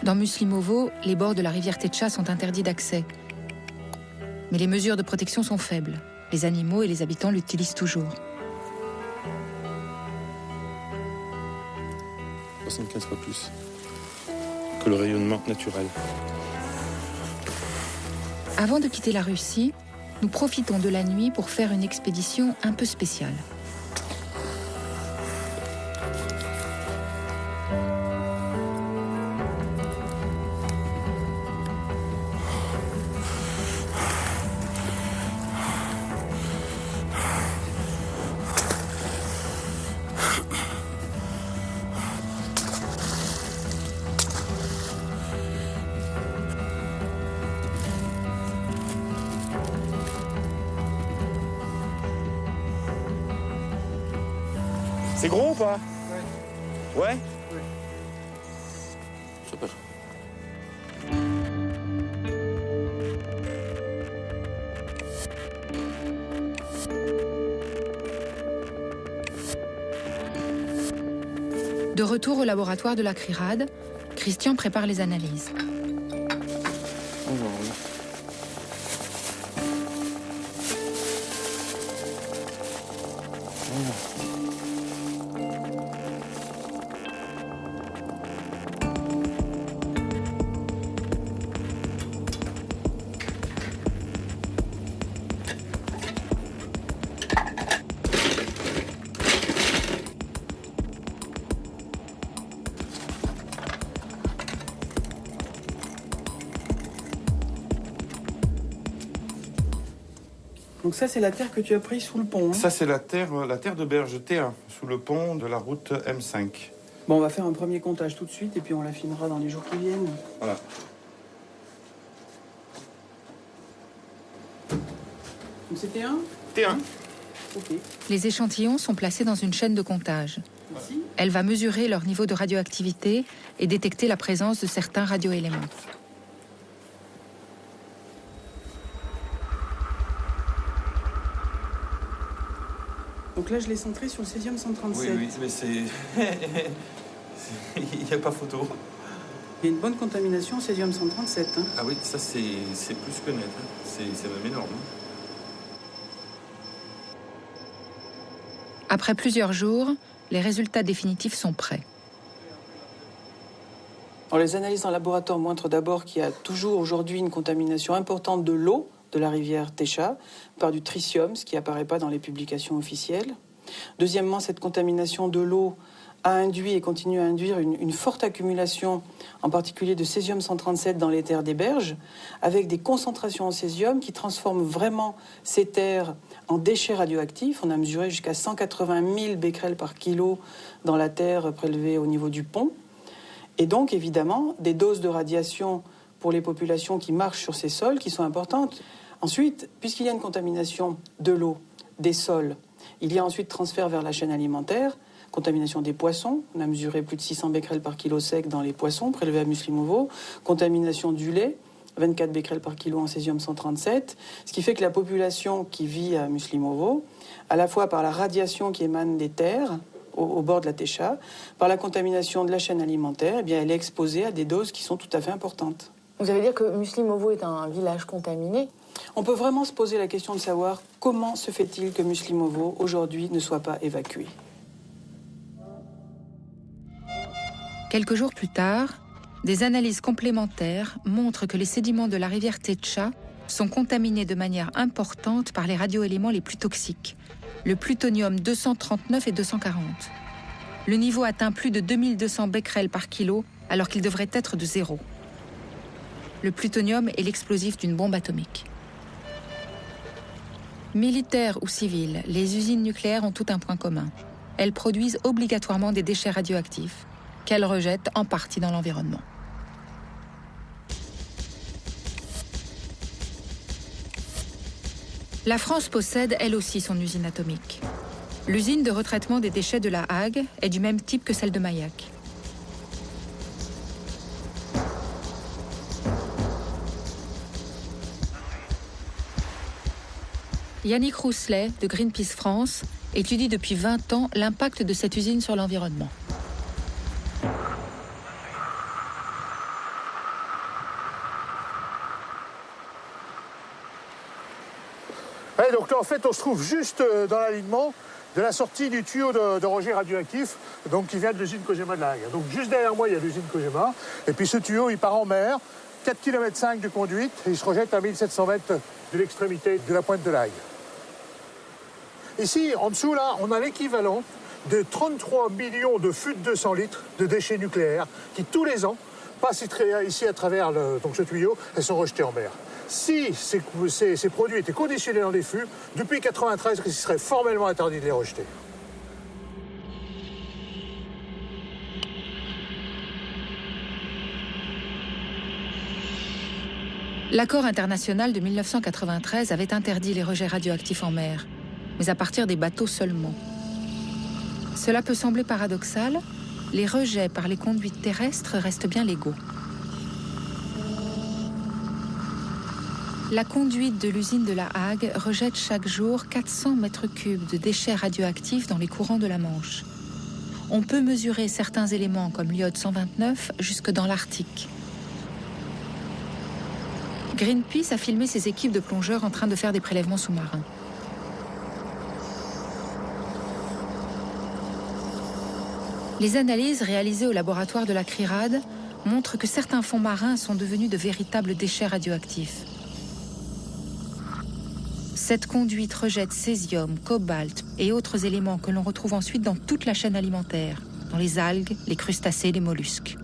Dans Muslimovo, les bords de la rivière Techa sont interdits d'accès. Mais les mesures de protection sont faibles. Les animaux et les habitants l'utilisent toujours. 75 fois plus que le rayonnement naturel. Avant de quitter la Russie, nous profitons de la nuit pour faire une expédition un peu spéciale. C'est gros ou pas? Ouais. Super. De retour au laboratoire de la CRIRAD, Christian prépare les analyses. Donc ça, c'est la terre que tu as prise sous le pont. Hein. Ça, c'est la terre de berge T1, sous le pont de la route M5. Bon, on va faire un premier comptage tout de suite et puis on l'affinera dans les jours qui viennent. Voilà. Donc c'était un T1. Ok. Les échantillons sont placés dans une chaîne de comptage. Merci. Elle va mesurer leur niveau de radioactivité et détecter la présence de certains radioéléments. Donc là, je l'ai centré sur le césium 137. Oui, mais c'est... Il n'y a pas photo. Il y a une bonne contamination au césium 137. Hein. Ah oui, ça c'est plus que net. Hein. C'est même énorme. Après plusieurs jours, les résultats définitifs sont prêts. Alors, les analyses en laboratoire montrent d'abord qu'il y a toujours aujourd'hui une contamination importante de l'eau de la rivière Techa par du tritium, ce qui n'apparaît pas dans les publications officielles. Deuxièmement, cette contamination de l'eau a induit et continue à induire une forte accumulation, en particulier de césium 137 dans les terres des berges, avec des concentrations en césium qui transforment vraiment ces terres en déchets radioactifs. On a mesuré jusqu'à 180 000 becquerels par kilo dans la terre prélevée au niveau du pont. Et donc, évidemment, des doses de radiation pour les populations qui marchent sur ces sols qui sont importantes. Ensuite, puisqu'il y a une contamination de l'eau, des sols, il y a ensuite transfert vers la chaîne alimentaire, contamination des poissons. On a mesuré plus de 600 becquerels par kilo sec dans les poissons prélevés à Muslimovo. Contamination du lait, 24 becquerels par kilo en césium-137, ce qui fait que la population qui vit à Muslimovo, à la fois par la radiation qui émane des terres au bord de la Techa, par la contamination de la chaîne alimentaire, eh bien, elle est exposée à des doses qui sont tout à fait importantes. Vous allez dire que Muslimovo est un village contaminé? On peut vraiment se poser la question de savoir comment se fait-il que Muslimovo, aujourd'hui, ne soit pas évacué. Quelques jours plus tard, des analyses complémentaires montrent que les sédiments de la rivière Techa sont contaminés de manière importante par les radioéléments les plus toxiques, le plutonium 239 et 240. Le niveau atteint plus de 2200 becquerels par kilo, alors qu'il devrait être de 0. Le plutonium est l'explosif d'une bombe atomique. Militaires ou civils, les usines nucléaires ont tout un point commun. Elles produisent obligatoirement des déchets radioactifs, qu'elles rejettent en partie dans l'environnement. La France possède elle aussi son usine atomique. L'usine de retraitement des déchets de La Hague est du même type que celle de Mayak. Yannick Rousselet, de Greenpeace France, étudie depuis 20 ans l'impact de cette usine sur l'environnement. Ouais, donc là, en fait, on se trouve juste dans l'alignement de la sortie du tuyau de rejet radioactif, donc qui vient de l'usine Cogema de La Hague. Donc juste derrière moi, il y a l'usine Cogema. Et puis ce tuyau, il part en mer, 4,5 km de conduite, et il se rejette à 1700 mètres de l'extrémité de la pointe de La Hague. Ici, en dessous, là, on a l'équivalent de 33 millions de fûts de 200 litres de déchets nucléaires qui, tous les ans, passent ici à travers donc ce tuyau et sont rejetés en mer. Si ces produits étaient conditionnés dans les fûts, depuis 1993, il serait formellement interdit de les rejeter. L'accord international de 1993 avait interdit les rejets radioactifs en mer, mais à partir des bateaux seulement. Cela peut sembler paradoxal, les rejets par les conduites terrestres restent bien légaux. La conduite de l'usine de La Hague rejette chaque jour 400 mètres cubes de déchets radioactifs dans les courants de la Manche. On peut mesurer certains éléments comme l'iode 129 jusque dans l'Arctique. Greenpeace a filmé ses équipes de plongeurs en train de faire des prélèvements sous-marins. Les analyses réalisées au laboratoire de la CRIRAD montrent que certains fonds marins sont devenus de véritables déchets radioactifs. Cette conduite rejette césium, cobalt et autres éléments que l'on retrouve ensuite dans toute la chaîne alimentaire, dans les algues, les crustacés, les mollusques.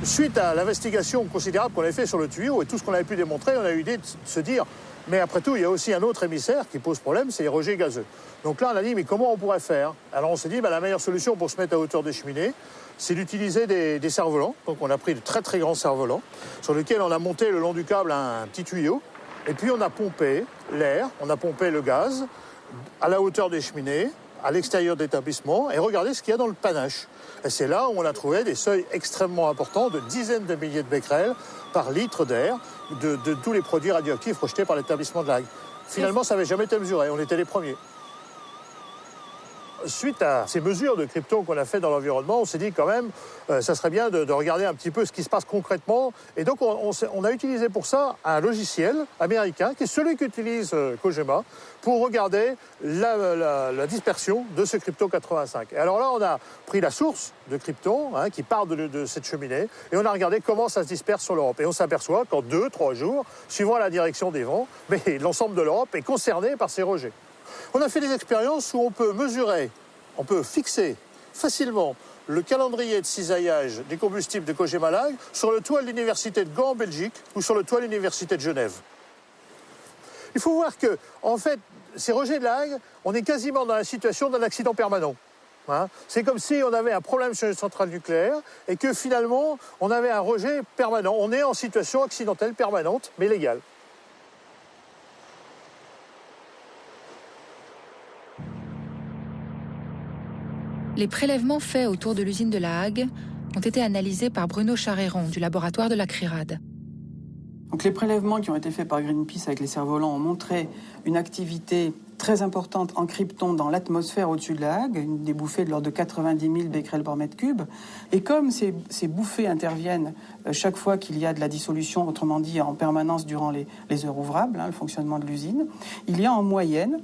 Suite à l'investigation considérable qu'on avait fait sur le tuyau et tout ce qu'on avait pu démontrer, on a eu l'idée de se dire, mais après tout, il y a aussi un autre émissaire qui pose problème, c'est les rejets gazeux. Donc là, on a dit, mais comment on pourrait faire? Alors on s'est dit, la meilleure solution pour se mettre à hauteur des cheminées, c'est d'utiliser des cerfs-volants. Donc on a pris de très très grands cerfs-volants, sur lesquels on a monté le long du câble un petit tuyau, et puis on a pompé l'air, on a pompé le gaz à la hauteur des cheminées, à l'extérieur de l'établissement, et regardez ce qu'il y a dans le panache. Et c'est là où on a trouvé des seuils extrêmement importants de dizaines de milliers de becquerels par litre d'air de tous les produits radioactifs rejetés par l'établissement de La Hague. Finalement, ça n'avait jamais été mesuré, on était les premiers. Suite à ces mesures de krypton qu'on a fait dans l'environnement, on s'est dit quand même, ça serait bien de regarder un petit peu ce qui se passe concrètement. Et donc on a utilisé pour ça un logiciel américain, qui est celui qu'utilise Cogema, pour regarder la dispersion de ce krypton 85. Et alors là, on a pris la source de krypton, qui part de cette cheminée, et on a regardé comment ça se disperse sur l'Europe. Et on s'aperçoit qu'en 2-3 jours, suivant la direction des vents, l'ensemble de l'Europe est concerné par ces rejets. On a fait des expériences où on peut mesurer, on peut fixer facilement le calendrier de cisaillage des combustibles de Cogema La Hague sur le toit de l'université de Gand en Belgique ou sur le toit de l'université de Genève. Il faut voir que, en fait, ces rejets de La Hague, on est quasiment dans la situation d'un accident permanent. C'est comme si on avait un problème sur une centrale nucléaire et que finalement, on avait un rejet permanent. On est en situation accidentelle permanente, mais légale. Les prélèvements faits autour de l'usine de La Hague ont été analysés par Bruno Charéron du laboratoire de la CRIRAD. Donc les prélèvements qui ont été faits par Greenpeace avec les cerfs-volants ont montré une activité très importante en krypton dans l'atmosphère au-dessus de La Hague, des bouffées de l'ordre de 90 000 becquerels par mètre cube. Et comme ces bouffées interviennent chaque fois qu'il y a de la dissolution, autrement dit en permanence durant les heures ouvrables, le fonctionnement de l'usine, il y a en moyenne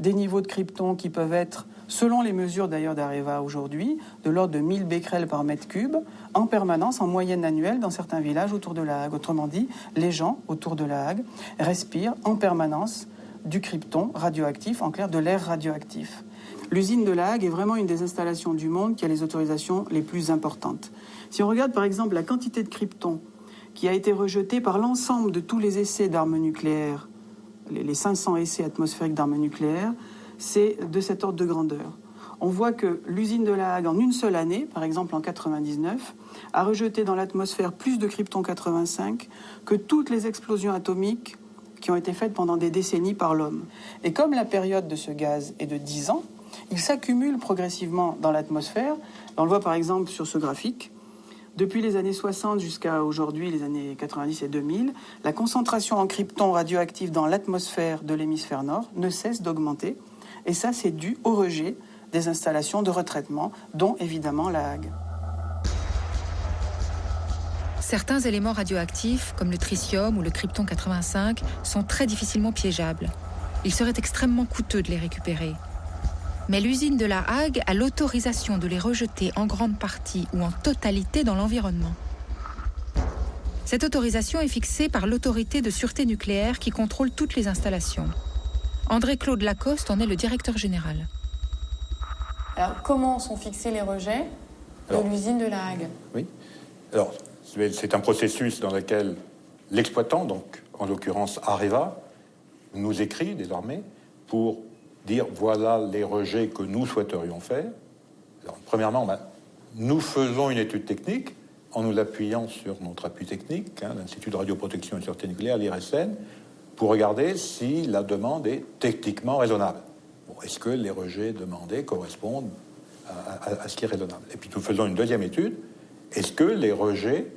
des niveaux de krypton qui peuvent être, selon les mesures d'ailleurs d'Areva aujourd'hui, de l'ordre de 1000 becquerels par mètre cube, en permanence, en moyenne annuelle, dans certains villages autour de La Hague. Autrement dit, les gens autour de La Hague respirent en permanence du krypton radioactif, en clair de l'air radioactif. L'usine de La Hague est vraiment une des installations du monde qui a les autorisations les plus importantes. Si on regarde par exemple la quantité de krypton qui a été rejetée par l'ensemble de tous les essais d'armes nucléaires, les 500 essais atmosphériques d'armes nucléaires, c'est de cet ordre de grandeur. On voit que l'usine de La Hague, en une seule année, par exemple en 99, a rejeté dans l'atmosphère plus de krypton-85 que toutes les explosions atomiques qui ont été faites pendant des décennies par l'homme. Et comme la période de ce gaz est de 10 ans, il s'accumule progressivement dans l'atmosphère. On le voit par exemple sur ce graphique. Depuis les années 60 jusqu'à aujourd'hui, les années 90 et 2000, la concentration en krypton radioactif dans l'atmosphère de l'hémisphère nord ne cesse d'augmenter. Et ça, c'est dû au rejet des installations de retraitement, dont évidemment La Hague. Certains éléments radioactifs, comme le tritium ou le krypton-85, sont très difficilement piégeables. Il serait extrêmement coûteux de les récupérer. Mais l'usine de La Hague a l'autorisation de les rejeter en grande partie ou en totalité dans l'environnement. Cette autorisation est fixée par l'autorité de sûreté nucléaire qui contrôle toutes les installations. André-Claude Lacoste en est le directeur général. Alors, comment sont fixés les rejets de l'usine de La Hague ? Oui. Alors, c'est un processus dans lequel l'exploitant, donc en l'occurrence Areva, nous écrit désormais pour dire voilà les rejets que nous souhaiterions faire. Alors, premièrement, nous faisons une étude technique en nous appuyant sur notre appui technique, l'Institut de radioprotection et de sûreté nucléaire, l'IRSN, pour regarder si la demande est techniquement raisonnable. Est-ce que les rejets demandés correspondent à ce qui est raisonnable? Et puis nous faisons une deuxième étude. Est-ce que les rejets,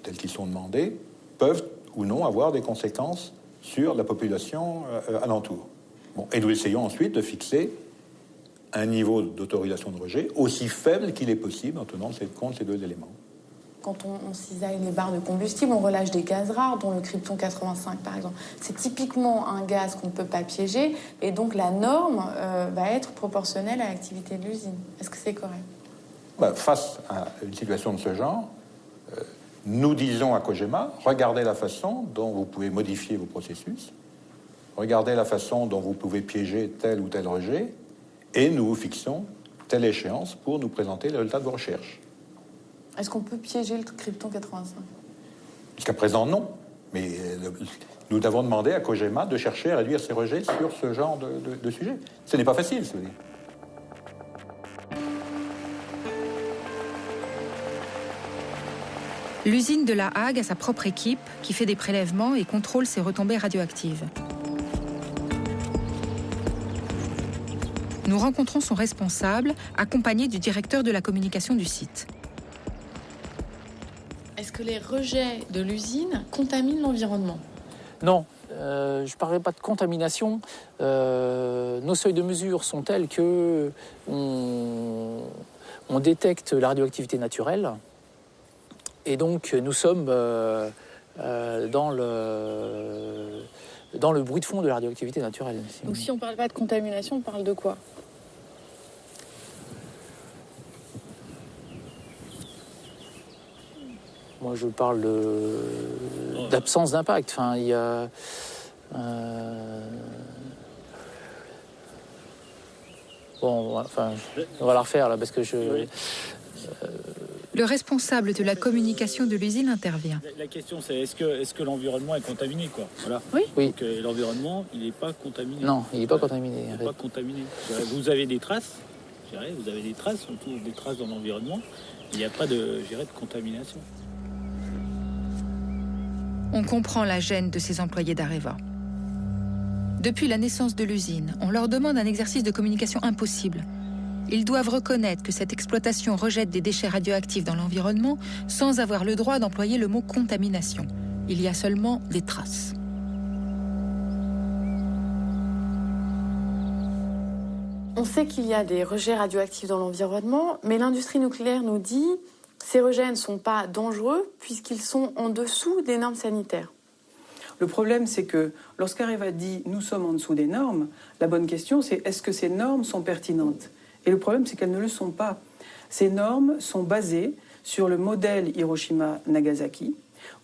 tels qu'ils sont demandés, peuvent ou non avoir des conséquences sur la population alentour? Et nous essayons ensuite de fixer un niveau d'autorisation de rejet aussi faible qu'il est possible en tenant compte de ces deux éléments. Quand on cisaille les barres de combustible, on relâche des gaz rares, dont le krypton-85 par exemple. C'est typiquement un gaz qu'on ne peut pas piéger, et donc la norme va être proportionnelle à l'activité de l'usine. Est-ce que c'est correct ? Face à une situation de ce genre, nous disons à Cogema, regardez la façon dont vous pouvez modifier vos processus, regardez la façon dont vous pouvez piéger tel ou tel rejet, et nous vous fixons telle échéance pour nous présenter les résultats de vos recherches. Est-ce qu'on peut piéger le krypton-85 ? Jusqu'à présent, non. Mais nous avons demandé à Cogema de chercher à réduire ses rejets sur ce genre de sujet. Ce n'est pas facile, ça veut dire. L'usine de La Hague a sa propre équipe qui fait des prélèvements et contrôle ses retombées radioactives. Nous rencontrons son responsable, accompagné du directeur de la communication du site. Est-ce que les rejets de l'usine contaminent l'environnement ? Non, je ne parlerai pas de contamination. Nos seuils de mesure sont tels que on détecte la radioactivité naturelle. Et donc, nous sommes dans le bruit de fond de la radioactivité naturelle. Donc, si on ne parle pas de contamination, on parle de quoi ? Moi, je parle d'absence d'impact. Enfin, il y a... on va la refaire, là, parce que je... Le responsable de la communication de l'usine intervient. La question, c'est est-ce que l'environnement est contaminé, quoi ? Voilà. Oui. Donc, l'environnement, il n'est pas contaminé. Non, il n'est pas contaminé. Il n'est pas contaminé. Vous avez des traces, vous avez des traces, on trouve des traces dans l'environnement. Il n'y a pas de contamination. On comprend la gêne de ces employés d'Areva. Depuis la naissance de l'usine, on leur demande un exercice de communication impossible. Ils doivent reconnaître que cette exploitation rejette des déchets radioactifs dans l'environnement sans avoir le droit d'employer le mot contamination. Il y a seulement des traces. On sait qu'il y a des rejets radioactifs dans l'environnement, mais l'industrie nucléaire nous dit que ces rejets ne sont pas dangereux puisqu'ils sont en dessous des normes sanitaires. Le problème, c'est que lorsqu'Areva dit « nous sommes en dessous des normes », la bonne question, c'est est-ce que ces normes sont pertinentes ? Et le problème, c'est qu'elles ne le sont pas. Ces normes sont basées sur le modèle Hiroshima-Nagasaki,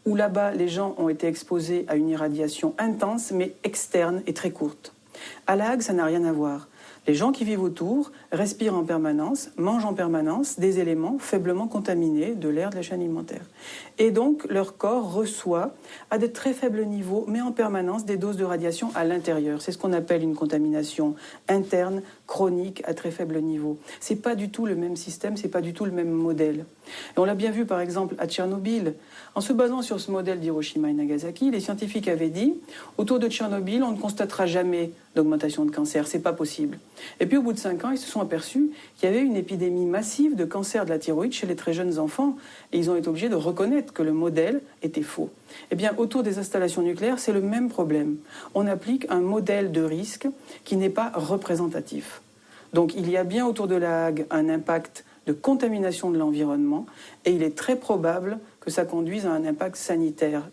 où là-bas, les gens ont été exposés à une irradiation intense, mais externe et très courte. À La Hague, ça n'a rien à voir. Les gens qui vivent autour respirent en permanence, mangent en permanence des éléments faiblement contaminés de l'air de la chaîne alimentaire. Et donc, leur corps reçoit à de très faibles niveaux, mais en permanence, des doses de radiation à l'intérieur. C'est ce qu'on appelle une contamination interne, chronique, à très faible niveau. C'est pas du tout le même système, c'est pas du tout le même modèle. Et on l'a bien vu, par exemple, à Tchernobyl. En se basant sur ce modèle d'Hiroshima et Nagasaki, les scientifiques avaient dit, autour de Tchernobyl, on ne constatera jamais d'augmentation de cancer, c'est pas possible. Et puis au bout de 5 ans, ils se sont aperçus qu'il y avait une épidémie massive de cancer de la thyroïde chez les très jeunes enfants. Et ils ont été obligés de reconnaître que le modèle était faux. Eh bien, autour des installations nucléaires, c'est le même problème. On applique un modèle de risque qui n'est pas représentatif. Donc il y a bien autour de La Hague un impact de contamination de l'environnement et il est très probable que ça conduise à un impact sanitaire.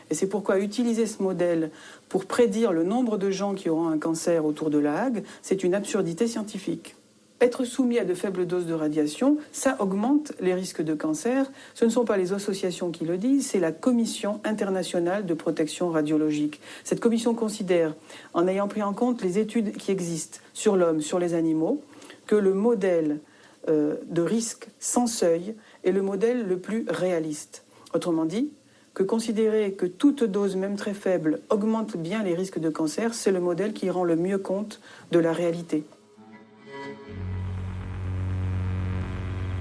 Et c'est pourquoi utiliser ce modèle pour prédire le nombre de gens qui auront un cancer autour de La Hague, c'est une absurdité scientifique. Être soumis à de faibles doses de radiation, ça augmente les risques de cancer. Ce ne sont pas les associations qui le disent, c'est la Commission internationale de protection radiologique. Cette commission considère, en ayant pris en compte les études qui existent sur l'homme, sur les animaux, que le modèle de risque sans seuil est le modèle le plus réaliste. Autrement dit, que considérer que toute dose, même très faible, augmente bien les risques de cancer, c'est le modèle qui rend le mieux compte de la réalité.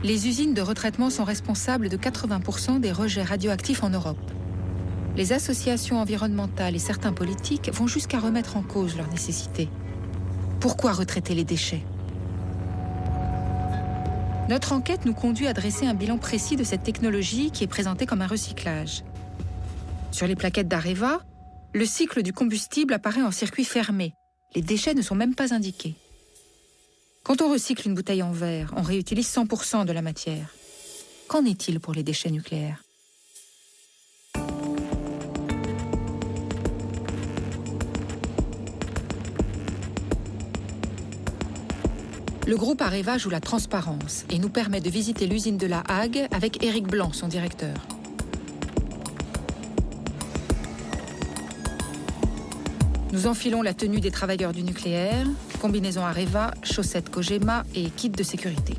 Les usines de retraitement sont responsables de 80% des rejets radioactifs en Europe. Les associations environnementales et certains politiques vont jusqu'à remettre en cause leur nécessité. Pourquoi retraiter les déchets ? Notre enquête nous conduit à dresser un bilan précis de cette technologie qui est présentée comme un recyclage. Sur les plaquettes d'Areva, le cycle du combustible apparaît en circuit fermé. Les déchets ne sont même pas indiqués. Quand on recycle une bouteille en verre, on réutilise 100% de la matière. Qu'en est-il pour les déchets nucléaires ? Le groupe Areva joue la transparence et nous permet de visiter l'usine de La Hague avec Éric Blanc, son directeur. Nous enfilons la tenue des travailleurs du nucléaire, combinaison Areva, chaussettes Kojima et kit de sécurité.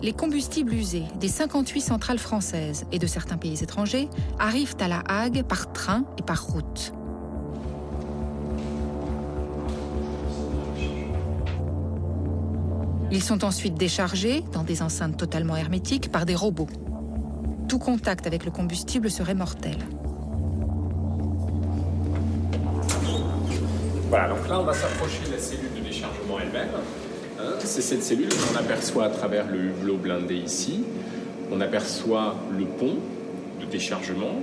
Les combustibles usés des 58 centrales françaises et de certains pays étrangers arrivent à La Hague par train et par route. Ils sont ensuite déchargés dans des enceintes totalement hermétiques par des robots. Tout contact avec le combustible serait mortel. Voilà, donc là on va s'approcher de la cellule de déchargement elle-même. C'est cette cellule qu'on aperçoit à travers le hublot blindé ici. On aperçoit le pont de déchargement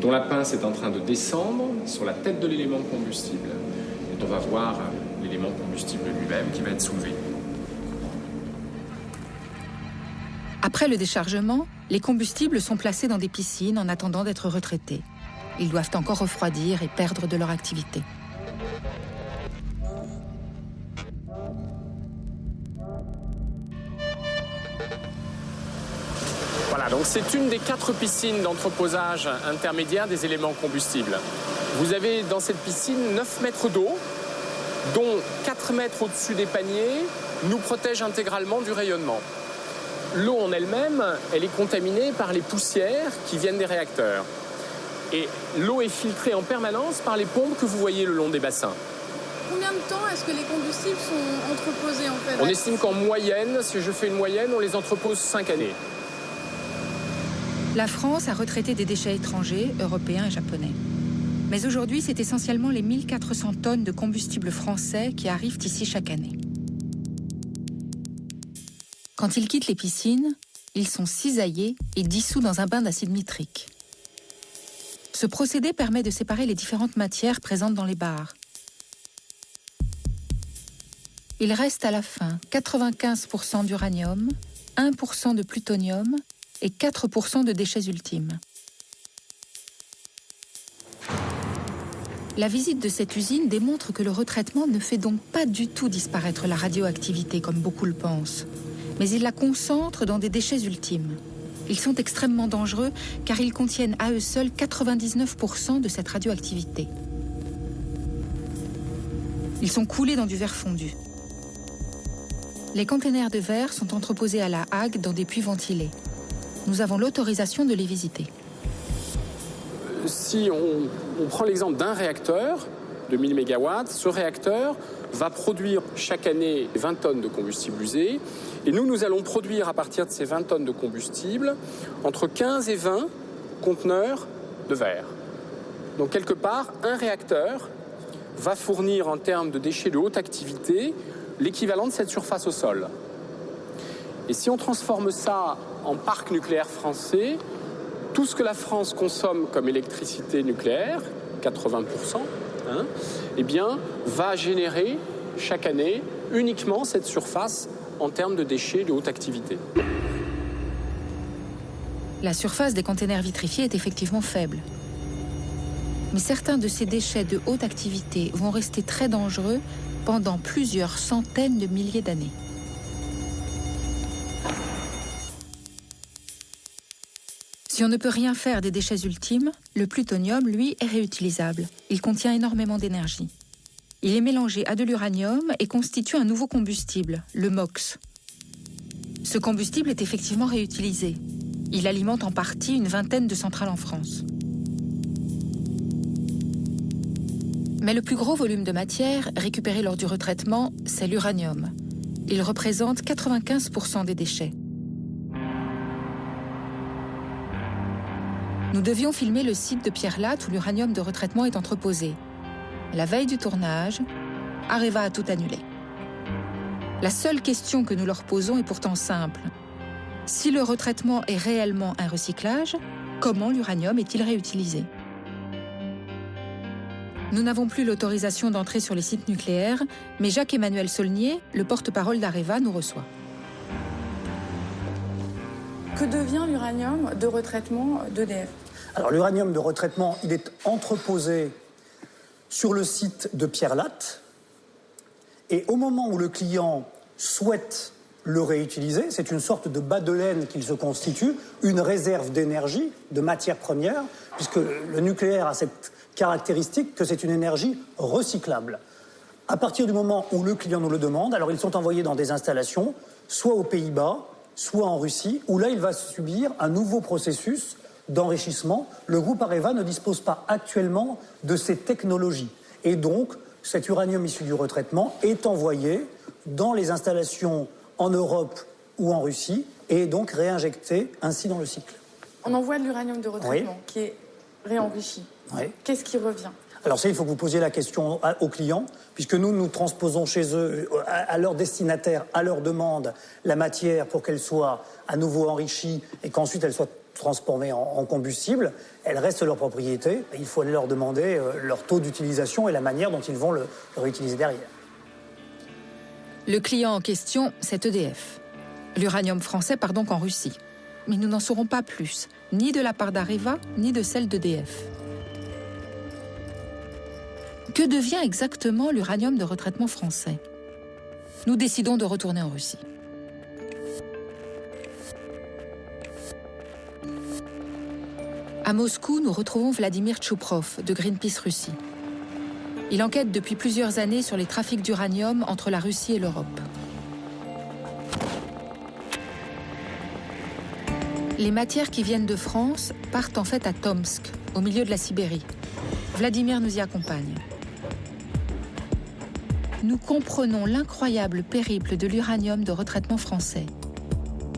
dont la pince est en train de descendre sur la tête de l'élément combustible. Et on va voir l'élément combustible lui-même qui va être soulevé. Après le déchargement, les combustibles sont placés dans des piscines en attendant d'être retraités. Ils doivent encore refroidir et perdre de leur activité. Voilà, donc c'est une des 4 piscines d'entreposage intermédiaire des éléments combustibles. Vous avez dans cette piscine 9 mètres d'eau, dont 4 mètres au-dessus des paniers nous protègent intégralement du rayonnement. L'eau en elle-même, elle est contaminée par les poussières qui viennent des réacteurs. Et l'eau est filtrée en permanence par les pompes que vous voyez le long des bassins. Combien de temps est-ce que les combustibles sont entreposés en fait ? On estime qu'en moyenne, si je fais une moyenne, on les entrepose 5 années. La France a retraité des déchets étrangers, européens et japonais. Mais aujourd'hui, c'est essentiellement les 1400 tonnes de combustible français qui arrivent ici chaque année. Quand ils quittent les piscines, ils sont cisaillés et dissous dans un bain d'acide nitrique. Ce procédé permet de séparer les différentes matières présentes dans les barres. Il reste à la fin 95% d'uranium, 1% de plutonium et 4% de déchets ultimes. La visite de cette usine démontre que le retraitement ne fait donc pas du tout disparaître la radioactivité comme beaucoup le pensent, mais il la concentre dans des déchets ultimes. Ils sont extrêmement dangereux car ils contiennent à eux seuls 99% de cette radioactivité. Ils sont coulés dans du verre fondu. Les containers de verre sont entreposés à La Hague dans des puits ventilés. Nous avons l'autorisation de les visiter. Si on prend l'exemple d'un réacteur de 1000 MW, ce réacteur va produire chaque année 20 tonnes de combustible usé. Et nous allons produire à partir de ces 20 tonnes de combustible entre 15 et 20 conteneurs de verre. Donc quelque part, un réacteur va fournir en termes de déchets de haute activité l'équivalent de cette surface au sol. Et si on transforme ça en parc nucléaire français, tout ce que la France consomme comme électricité nucléaire, 80%, eh bien, va générer chaque année uniquement cette surface en termes de déchets de haute activité. La surface des containers vitrifiés est effectivement faible. Mais certains de ces déchets de haute activité vont rester très dangereux pendant plusieurs centaines de milliers d'années. Si on ne peut rien faire des déchets ultimes, le plutonium, lui, est réutilisable. Il contient énormément d'énergie. Il est mélangé à de l'uranium et constitue un nouveau combustible, le MOX. Ce combustible est effectivement réutilisé. Il alimente en partie une vingtaine de centrales en France. Mais le plus gros volume de matière récupéré lors du retraitement, c'est l'uranium. Il représente 95% des déchets. Nous devions filmer le site de Pierre-Latte où l'uranium de retraitement est entreposé. La veille du tournage, Areva a tout annulé. La seule question que nous leur posons est pourtant simple. Si le retraitement est réellement un recyclage, comment l'uranium est-il réutilisé ? Nous n'avons plus l'autorisation d'entrer sur les sites nucléaires, mais Jacques-Emmanuel Saulnier, le porte-parole d'Areva, nous reçoit. Que devient l'uranium de retraitement d'EDF ? Alors l'uranium de retraitement, il est entreposé sur le site de Pierre-Latte. Et au moment où le client souhaite le réutiliser, c'est une sorte de bas de laine qu'il se constitue, une réserve d'énergie, de matières premières, puisque le nucléaire a cette caractéristique que c'est une énergie recyclable. À partir du moment où le client nous le demande, alors ils sont envoyés dans des installations, soit aux Pays-Bas, soit en Russie, où là il va subir un nouveau processus d'enrichissement. Le groupe Areva ne dispose pas actuellement de ces technologies. Et donc, cet uranium issu du retraitement est envoyé dans les installations en Europe ou en Russie et donc réinjecté ainsi dans le cycle. On envoie de l'uranium de retraitement qui est réenrichi. Oui. Qu'est-ce qui revient ? Alors ça, il faut que vous posiez la question aux clients, puisque nous transposons chez eux, à leur destinataire, à leur demande, la matière pour qu'elle soit à nouveau enrichie et qu'ensuite elle soit transformée en combustible. Elle reste leur propriété. Il faut aller leur demander leur taux d'utilisation et la manière dont ils vont le réutiliser derrière. Le client en question, c'est EDF. L'uranium français part donc en Russie. Mais nous n'en saurons pas plus, ni de la part d'Areva, ni de celle d'EDF. Que devient exactement l'uranium de retraitement français ? Nous décidons de retourner en Russie. À Moscou, nous retrouvons Vladimir Tchouprov de Greenpeace Russie. Il enquête depuis plusieurs années sur les trafics d'uranium entre la Russie et l'Europe. Les matières qui viennent de France partent en fait à Tomsk, au milieu de la Sibérie. Vladimir nous y accompagne. Nous comprenons l'incroyable périple de l'uranium de retraitement français.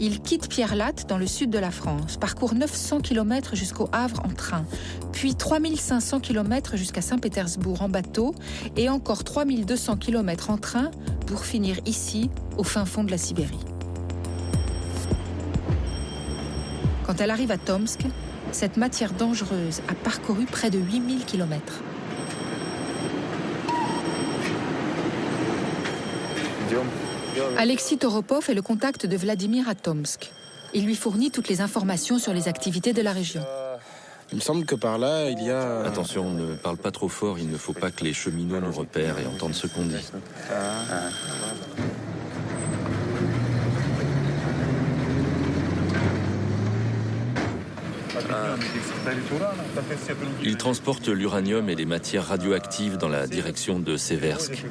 Il quitte Pierre-Latte dans le sud de la France, parcourt 900 km jusqu'au Havre en train, puis 3500 km jusqu'à Saint-Pétersbourg en bateau et encore 3200 km en train pour finir ici, au fin fond de la Sibérie. Quand elle arrive à Tomsk, cette matière dangereuse a parcouru près de 8000 km. Alexis Toropov est le contact de Vladimir à Tomsk. Il lui fournit toutes les informations sur les activités de la région. Il me semble que par là, il y a... Attention, ne parle pas trop fort, il ne faut pas que les cheminots nous repèrent et entendent ce qu'on dit. Il transporte l'uranium et les matières radioactives dans la direction de Seversk.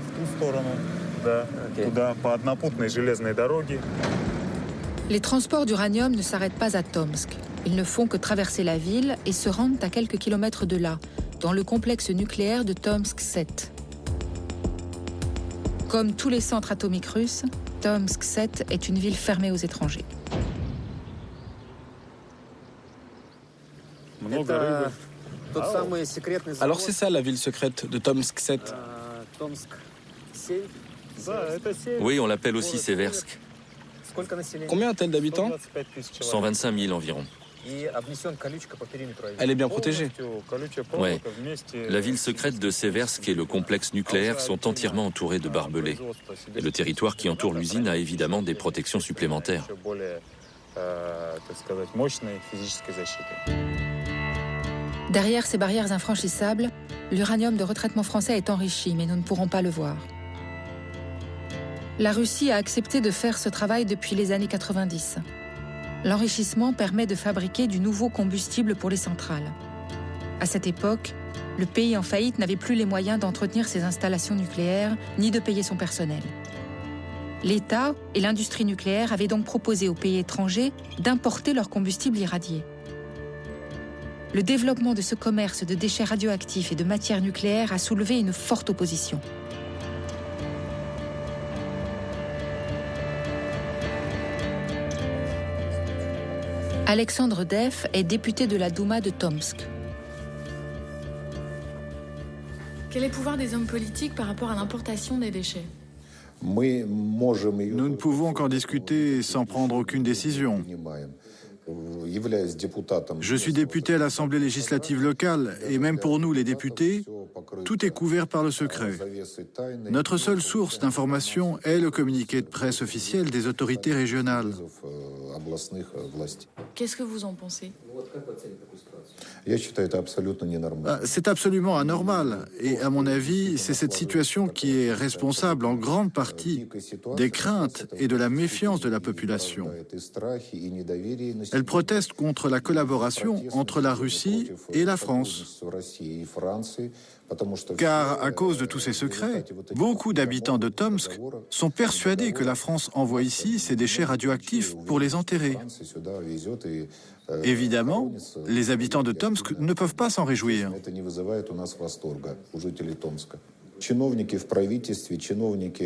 Les transports d'uranium ne s'arrêtent pas à Tomsk. Ils ne font que traverser la ville et se rendent à quelques kilomètres de là, dans le complexe nucléaire de Tomsk 7. Comme tous les centres atomiques russes, Tomsk 7 est une ville fermée aux étrangers. Alors c'est ça la ville secrète de Tomsk 7. Oui, on l'appelle aussi Seversk. Combien a-t-elle d'habitants? 125 000 environ. Elle est bien protégée. Oui. La ville secrète de Seversk et le complexe nucléaire sont entièrement entourés de barbelés. Et le territoire qui entoure l'usine a évidemment des protections supplémentaires. Derrière ces barrières infranchissables, l'uranium de retraitement français est enrichi, mais nous ne pourrons pas le voir. La Russie a accepté de faire ce travail depuis les années 90. L'enrichissement permet de fabriquer du nouveau combustible pour les centrales. À cette époque, le pays en faillite n'avait plus les moyens d'entretenir ses installations nucléaires ni de payer son personnel. L'État et l'industrie nucléaire avaient donc proposé aux pays étrangers d'importer leur combustible irradié. Le développement de ce commerce de déchets radioactifs et de matières nucléaires a soulevé une forte opposition. Alexandre Deff est député de la Douma de Tomsk. Quel est le pouvoir des hommes politiques par rapport à l'importation des déchets? Nous ne pouvons qu'en discuter sans prendre aucune décision. Je suis député à l'Assemblée législative locale et même pour nous, les députés, tout est couvert par le secret. Notre seule source d'information est le communiqué de presse officiel des autorités régionales. Qu'est-ce que vous en pensez? C'est absolument anormal et à mon avis, c'est cette situation qui est responsable en grande partie des craintes et de la méfiance de la population. Elle proteste contre la collaboration entre la Russie et la France. Car à cause de tous ces secrets, beaucoup d'habitants de Tomsk sont persuadés que la France envoie ici ces déchets radioactifs pour les enterrer. Évidemment, les habitants de Tomsk ne peuvent pas s'en réjouir.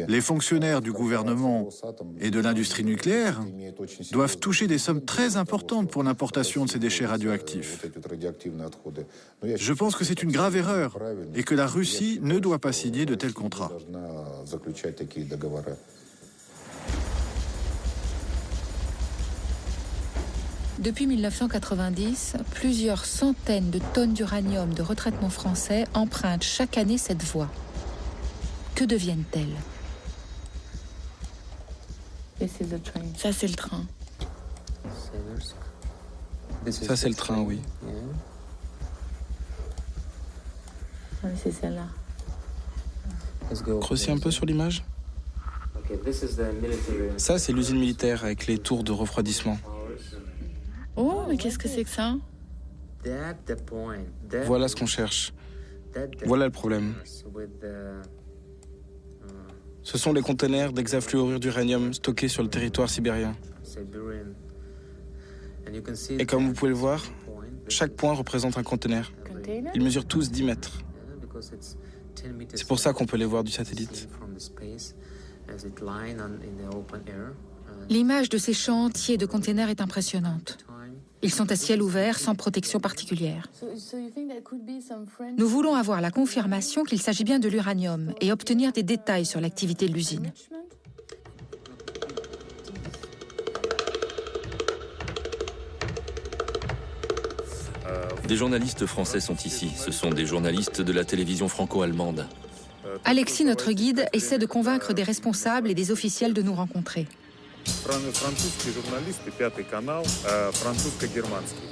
Les fonctionnaires du gouvernement et de l'industrie nucléaire doivent toucher des sommes très importantes pour l'importation de ces déchets radioactifs. Je pense que c'est une grave erreur et que la Russie ne doit pas signer de tels contrats. Depuis 1990, plusieurs centaines de tonnes d'uranium de retraitement français empruntent chaque année cette voie. Que deviennent-elles? Ça, c'est le train. Ça, c'est le train, oui. C'est celle-là. Creusez un peu sur l'image. Ça, c'est l'usine militaire avec les tours de refroidissement. Oh, mais qu'est-ce que c'est que ça? Voilà ce qu'on cherche. Voilà le problème. Ce sont les conteneurs d'hexafluorure d'uranium stockés sur le territoire sibérien. Et comme vous pouvez le voir, chaque point représente un conteneur. Ils mesurent tous 10 mètres. C'est pour ça qu'on peut les voir du satellite. L'image de ces champs entiers de containers est impressionnante. Ils sont à ciel ouvert, sans protection particulière. Nous voulons avoir la confirmation qu'il s'agit bien de l'uranium et obtenir des détails sur l'activité de l'usine. Des journalistes français sont ici. Ce sont des journalistes de la télévision franco-allemande. Alexis, notre guide, essaie de convaincre des responsables et des officiels de nous rencontrer. Французские журналисты, Пятый канал, французско-германский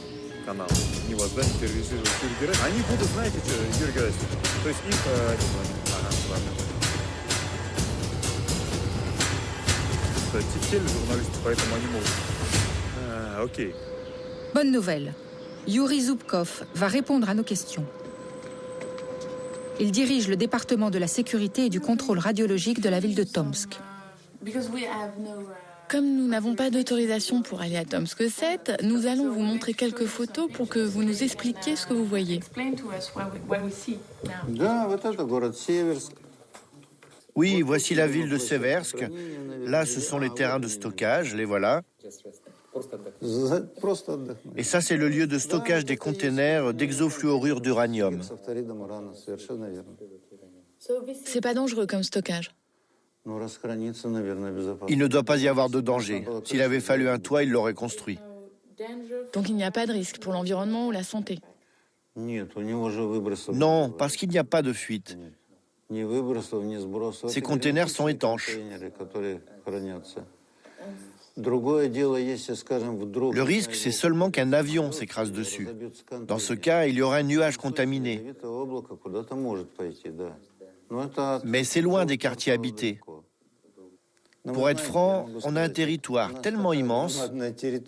канал. Не вас, да, интервьюируют Юрий Герасимович. Они будут, знаете, что, Юрий Герасимович, то есть их... Это тележурналисты, поэтому они могут... Окей. Bonne nouvelle. Yuri Zubkov va répondre à nos questions. Il dirige le département de la sécurité et du contrôle radiologique de la ville de Tomsk. Comme nous n'avons pas d'autorisation pour aller à Tomsk 7, nous allons vous montrer quelques photos pour que vous nous expliquiez ce que vous voyez. Oui, voici la ville de Seversk. Là, ce sont les terrains de stockage, les voilà. Et ça, c'est le lieu de stockage des containers d'hexafluorure d'uranium. C'est pas dangereux comme stockage. Il ne doit pas y avoir de danger. S'il avait fallu un toit, il l'aurait construit. Donc il n'y a pas de risque pour l'environnement ou la santé? Non, parce qu'il n'y a pas de fuite. Ces containers sont étanches. Le risque, c'est seulement qu'un avion s'écrase dessus. Dans ce cas, il y aura un nuage contaminé. Mais c'est loin des quartiers habités. Pour être franc, on a un territoire tellement immense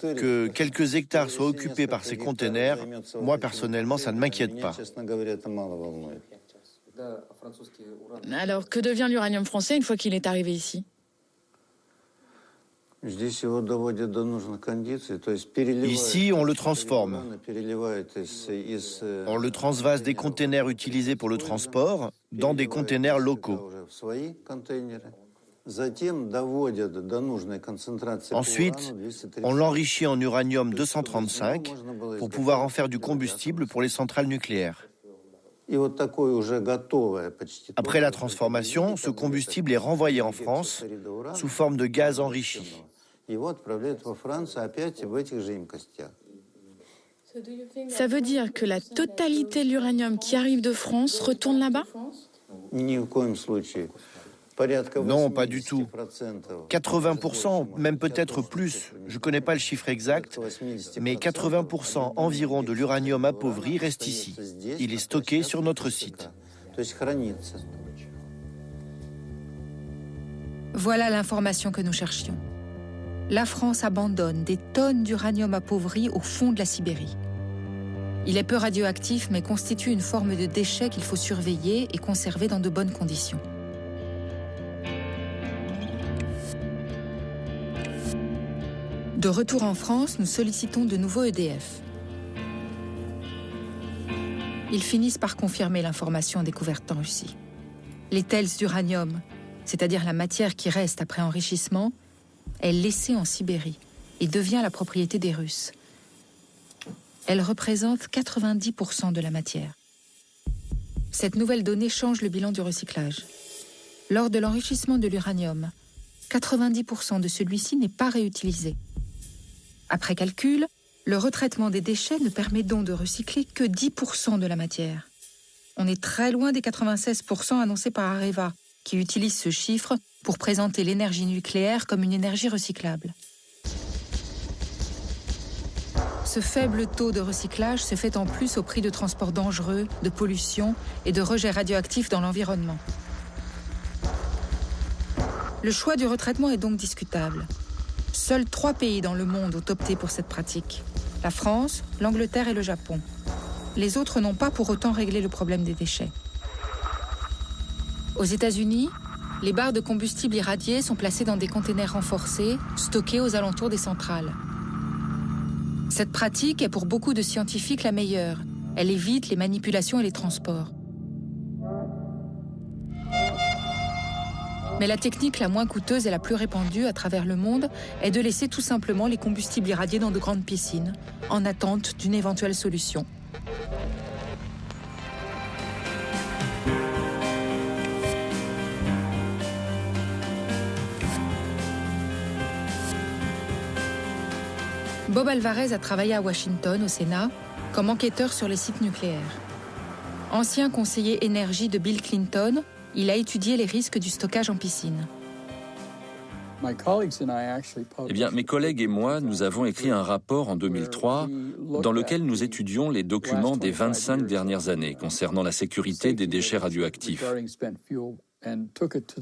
que quelques hectares soient occupés par ces containers, moi personnellement, ça ne m'inquiète pas. Alors, que devient l'uranium français une fois qu'il est arrivé ici? Ici, on le transforme. On le transvase des containers utilisés pour le transport dans des containers locaux. Ensuite, on l'enrichit en uranium 235 pour pouvoir en faire du combustible pour les centrales nucléaires. Après la transformation, ce combustible est renvoyé en France sous forme de gaz enrichi. Ça veut dire que la totalité de l'uranium qui arrive de France retourne là-bas? Non, pas du tout. 80%, même peut-être plus, je ne connais pas le chiffre exact, mais 80% environ de l'uranium appauvri reste ici. Il est stocké sur notre site. Voilà l'information que nous cherchions. La France abandonne des tonnes d'uranium appauvri au fond de la Sibérie. Il est peu radioactif, mais constitue une forme de déchet qu'il faut surveiller et conserver dans de bonnes conditions. De retour en France, nous sollicitons de nouveau EDF. Ils finissent par confirmer l'information découverte en Russie. Les tels d'uranium, c'est-à-dire la matière qui reste après enrichissement, est laissée en Sibérie et devient la propriété des Russes. Elle représente 90% de la matière. Cette nouvelle donnée change le bilan du recyclage. Lors de l'enrichissement de l'uranium, 90% de celui-ci n'est pas réutilisé. Après calcul, le retraitement des déchets ne permet donc de recycler que 10% de la matière. On est très loin des 96% annoncés par Areva, qui utilise ce chiffre pour présenter l'énergie nucléaire comme une énergie recyclable. Ce faible taux de recyclage se fait en plus au prix de transports dangereux, de pollution et de rejets radioactifs dans l'environnement. Le choix du retraitement est donc discutable. Seuls 3 pays dans le monde ont opté pour cette pratique. La France, l'Angleterre et le Japon. Les autres n'ont pas pour autant réglé le problème des déchets. Aux États-Unis, les barres de combustible irradiés sont placées dans des containers renforcés, stockés aux alentours des centrales. Cette pratique est pour beaucoup de scientifiques la meilleure. Elle évite les manipulations et les transports. Mais la technique la moins coûteuse et la plus répandue à travers le monde est de laisser tout simplement les combustibles irradiés dans de grandes piscines, en attente d'une éventuelle solution. Bob Alvarez a travaillé à Washington, au Sénat, comme enquêteur sur les sites nucléaires. Ancien conseiller énergie de Bill Clinton, il a étudié les risques du stockage en piscine. Eh bien, mes collègues et moi, nous avons écrit un rapport en 2003 dans lequel nous étudions les documents des 25 dernières années concernant la sécurité des déchets radioactifs.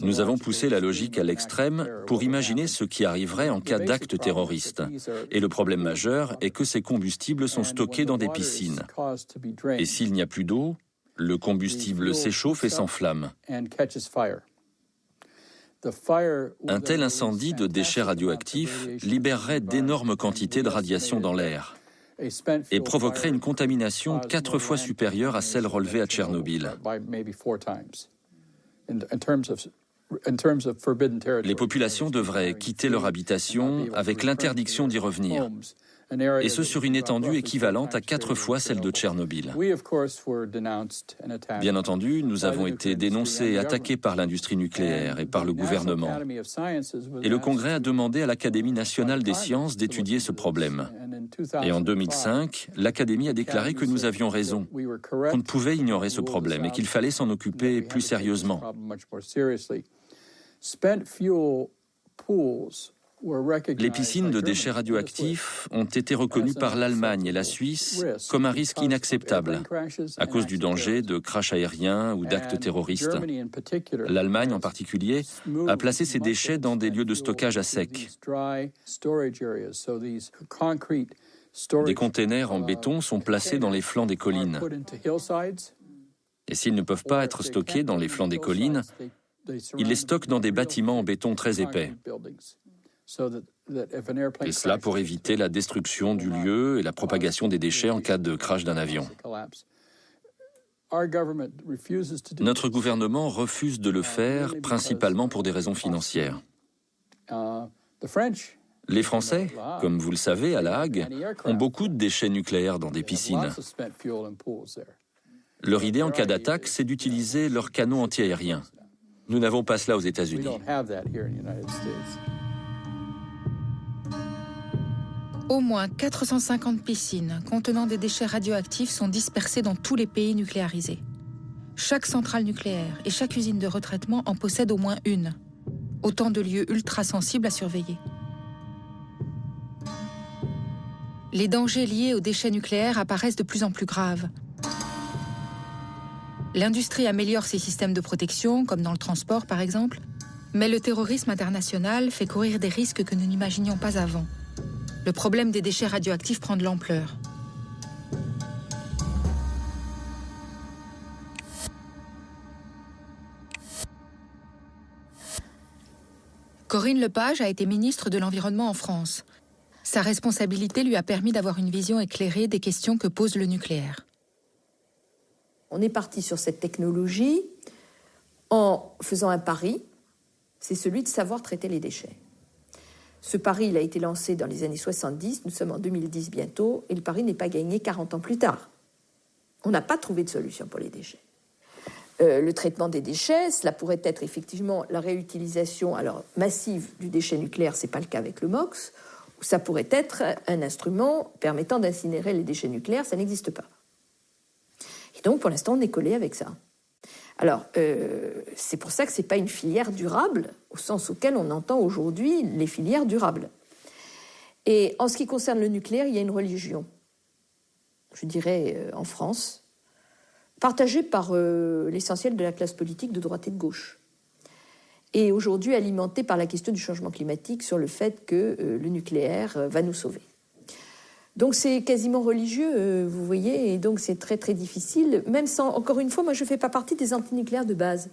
Nous avons poussé la logique à l'extrême pour imaginer ce qui arriverait en cas d'acte terroriste. Et le problème majeur est que ces combustibles sont stockés dans des piscines. Et s'il n'y a plus d'eau, le combustible s'échauffe et s'enflamme. Un tel incendie de déchets radioactifs libérerait d'énormes quantités de radiation dans l'air et provoquerait une contamination 4 fois supérieure à celle relevée à Tchernobyl. Les populations devraient quitter leur habitation avec l'interdiction d'y revenir, et ce sur une étendue équivalente à 4 fois celle de Tchernobyl. Bien entendu, nous avons été dénoncés et attaqués par l'industrie nucléaire et par le gouvernement. Et le Congrès a demandé à l'Académie nationale des sciences d'étudier ce problème. Et en 2005, l'Académie a déclaré que nous avions raison, qu'on ne pouvait ignorer ce problème et qu'il fallait s'en occuper plus sérieusement. Les piscines de déchets radioactifs ont été reconnues par l'Allemagne et la Suisse comme un risque inacceptable à cause du danger de crash aériens ou d'actes terroristes. L'Allemagne en particulier a placé ces déchets dans des lieux de stockage à sec. Des containers en béton sont placés dans les flancs des collines. Et s'ils ne peuvent pas être stockés dans les flancs des collines, ils les stockent dans des bâtiments en béton très épais. Et cela pour éviter la destruction du lieu et la propagation des déchets en cas de crash d'un avion. Notre gouvernement refuse de le faire, principalement pour des raisons financières. Les Français, comme vous le savez, à La Hague, ont beaucoup de déchets nucléaires dans des piscines. Leur idée en cas d'attaque, c'est d'utiliser leurs canons antiaériens. Nous n'avons pas cela aux États-Unis. Au moins 450 piscines contenant des déchets radioactifs sont dispersées dans tous les pays nucléarisés. Chaque centrale nucléaire et chaque usine de retraitement en possède au moins une. Autant de lieux ultra sensibles à surveiller. Les dangers liés aux déchets nucléaires apparaissent de plus en plus graves. L'industrie améliore ses systèmes de protection, comme dans le transport par exemple, mais le terrorisme international fait courir des risques que nous n'imaginions pas avant. Le problème des déchets radioactifs prend de l'ampleur. Corinne Lepage a été ministre de l'Environnement en France. Sa responsabilité lui a permis d'avoir une vision éclairée des questions que pose le nucléaire. On est parti sur cette technologie en faisant un pari, c'est celui de savoir traiter les déchets. Ce pari, il a été lancé dans les années 70, nous sommes en 2010 bientôt, et le pari n'est pas gagné 40 ans plus tard. On n'a pas trouvé de solution pour les déchets. Le traitement des déchets, cela pourrait être effectivement la réutilisation massive du déchet nucléaire, ce n'est pas le cas avec le MOX, ou ça pourrait être un instrument permettant d'incinérer les déchets nucléaires, ça n'existe pas. Et donc, pour l'instant, on est collé avec ça. Alors, c'est pour ça que ce n'est pas une filière durable, au sens auquel on entend aujourd'hui les filières durables. Et en ce qui concerne le nucléaire, il y a une religion, je dirais en France, partagée par l'essentiel de la classe politique de droite et de gauche. Et aujourd'hui alimentée par la question du changement climatique sur le fait que le nucléaire va nous sauver. Donc c'est quasiment religieux, vous voyez, et donc c'est très très difficile, même sans, encore une fois, moi je ne fais pas partie des antinucléaires de base.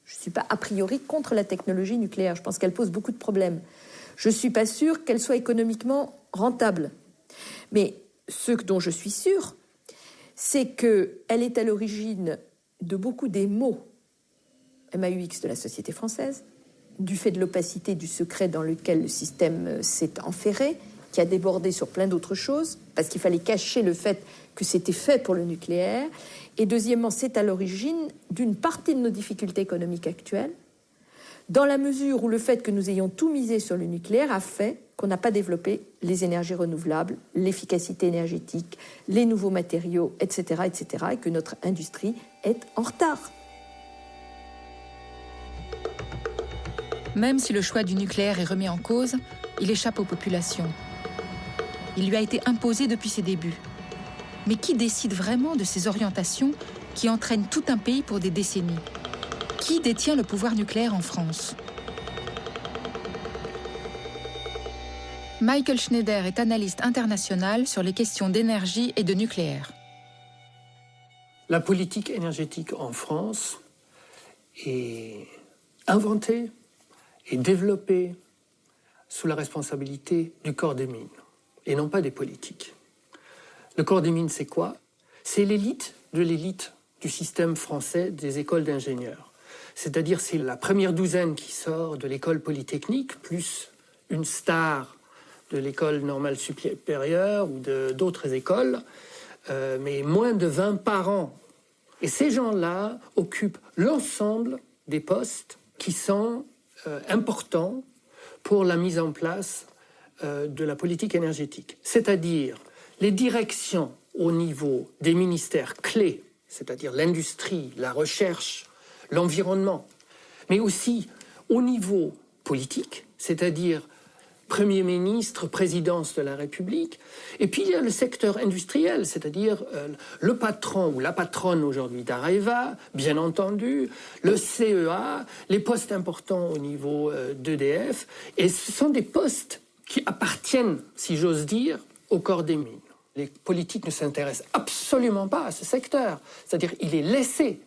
Je ne suis pas a priori contre la technologie nucléaire, je pense qu'elle pose beaucoup de problèmes. Je ne suis pas sûre qu'elle soit économiquement rentable. Mais ce dont je suis sûre, c'est qu'elle est à l'origine de beaucoup des maux MAUX de la société française, du fait de l'opacité du secret dans lequel le système s'est enferré, qui a débordé sur plein d'autres choses, parce qu'il fallait cacher le fait que c'était fait pour le nucléaire. Et deuxièmement, c'est à l'origine d'une partie de nos difficultés économiques actuelles, dans la mesure où le fait que nous ayons tout misé sur le nucléaire a fait qu'on n'a pas développé les énergies renouvelables, l'efficacité énergétique, les nouveaux matériaux, etc., et que notre industrie est en retard. Même si le choix du nucléaire est remis en cause, il échappe aux populations. Il lui a été imposé depuis ses débuts. Mais qui décide vraiment de ces orientations qui entraînent tout un pays pour des décennies? Qui détient le pouvoir nucléaire en France? Michael Schneider est analyste international sur les questions d'énergie et de nucléaire. La politique énergétique en France est inventée et développée sous la responsabilité du corps des mines, et non pas des politiques. Le corps des mines, c'est quoi? C'est l'élite de l'élite du système français des écoles d'ingénieurs. C'est-à-dire, c'est la première douzaine qui sort de l'école polytechnique, plus une star de l'école normale supérieure ou d'autres écoles, mais moins de 20 par an. Et ces gens-là occupent l'ensemble des postes qui sont importants pour la mise en place de la politique énergétique. C'est-à-dire les directions au niveau des ministères clés, c'est-à-dire l'industrie, la recherche, l'environnement, mais aussi au niveau politique, c'est-à-dire Premier ministre, présidence de la République. Et puis il y a le secteur industriel, c'est-à-dire le patron ou la patronne aujourd'hui d'Areva, bien entendu, le CEA, les postes importants au niveau d'EDF. Et ce sont des postes qui appartiennent, si j'ose dire, au corps des mines. Les politiques ne s'intéressent absolument pas à ce secteur, c'est-à-dire il est laissé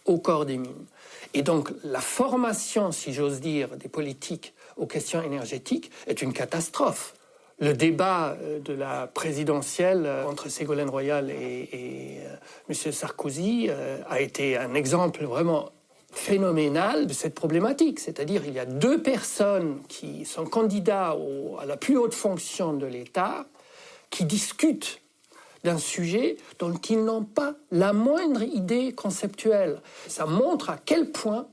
au corps des mines. Et donc la formation, si j'ose dire, des politiques aux questions énergétiques est une catastrophe. Le débat de la présidentielle entre Ségolène Royal et M. Sarkozy a été un exemple vraiment phénoménal de cette problématique. C'est-à-dire il y a deux personnes qui sont candidats à la plus haute fonction de l'État qui discutent d'un sujet dont ils n'ont pas la moindre idée conceptuelle. Ça montre à quel point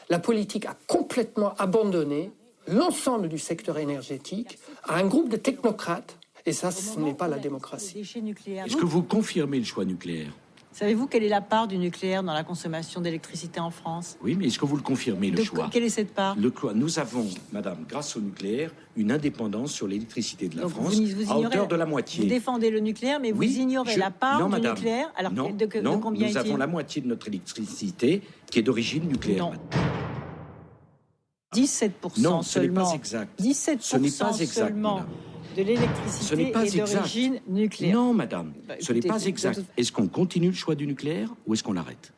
la politique a complètement abandonné l'ensemble du secteur énergétique à un groupe de technocrates. Et ça, ce n'est pas la démocratie. Est-ce que vous confirmez le choix nucléaire? Savez-vous quelle est la part du nucléaire dans la consommation d'électricité en France? Oui, mais est-ce que vous le confirmez, le choix? Quelle est cette part? Nous avons, madame, grâce au nucléaire, une indépendance sur l'électricité de la France vous à hauteur de la moitié. Vous défendez le nucléaire, mais oui, vous ignorez la part non, du madame, nucléaire. Alors non, de combien nous avons la moitié de notre électricité qui est d'origine nucléaire. Non. 17% non, seulement. Ce n'est pas exact. 17% ce n'est pas exact, seulement madame. De l'électricité est d'origine nucléaire. Non, madame, ce n'est pas exact. Est-ce qu'on continue le choix du nucléaire ou est-ce qu'on l'arrête?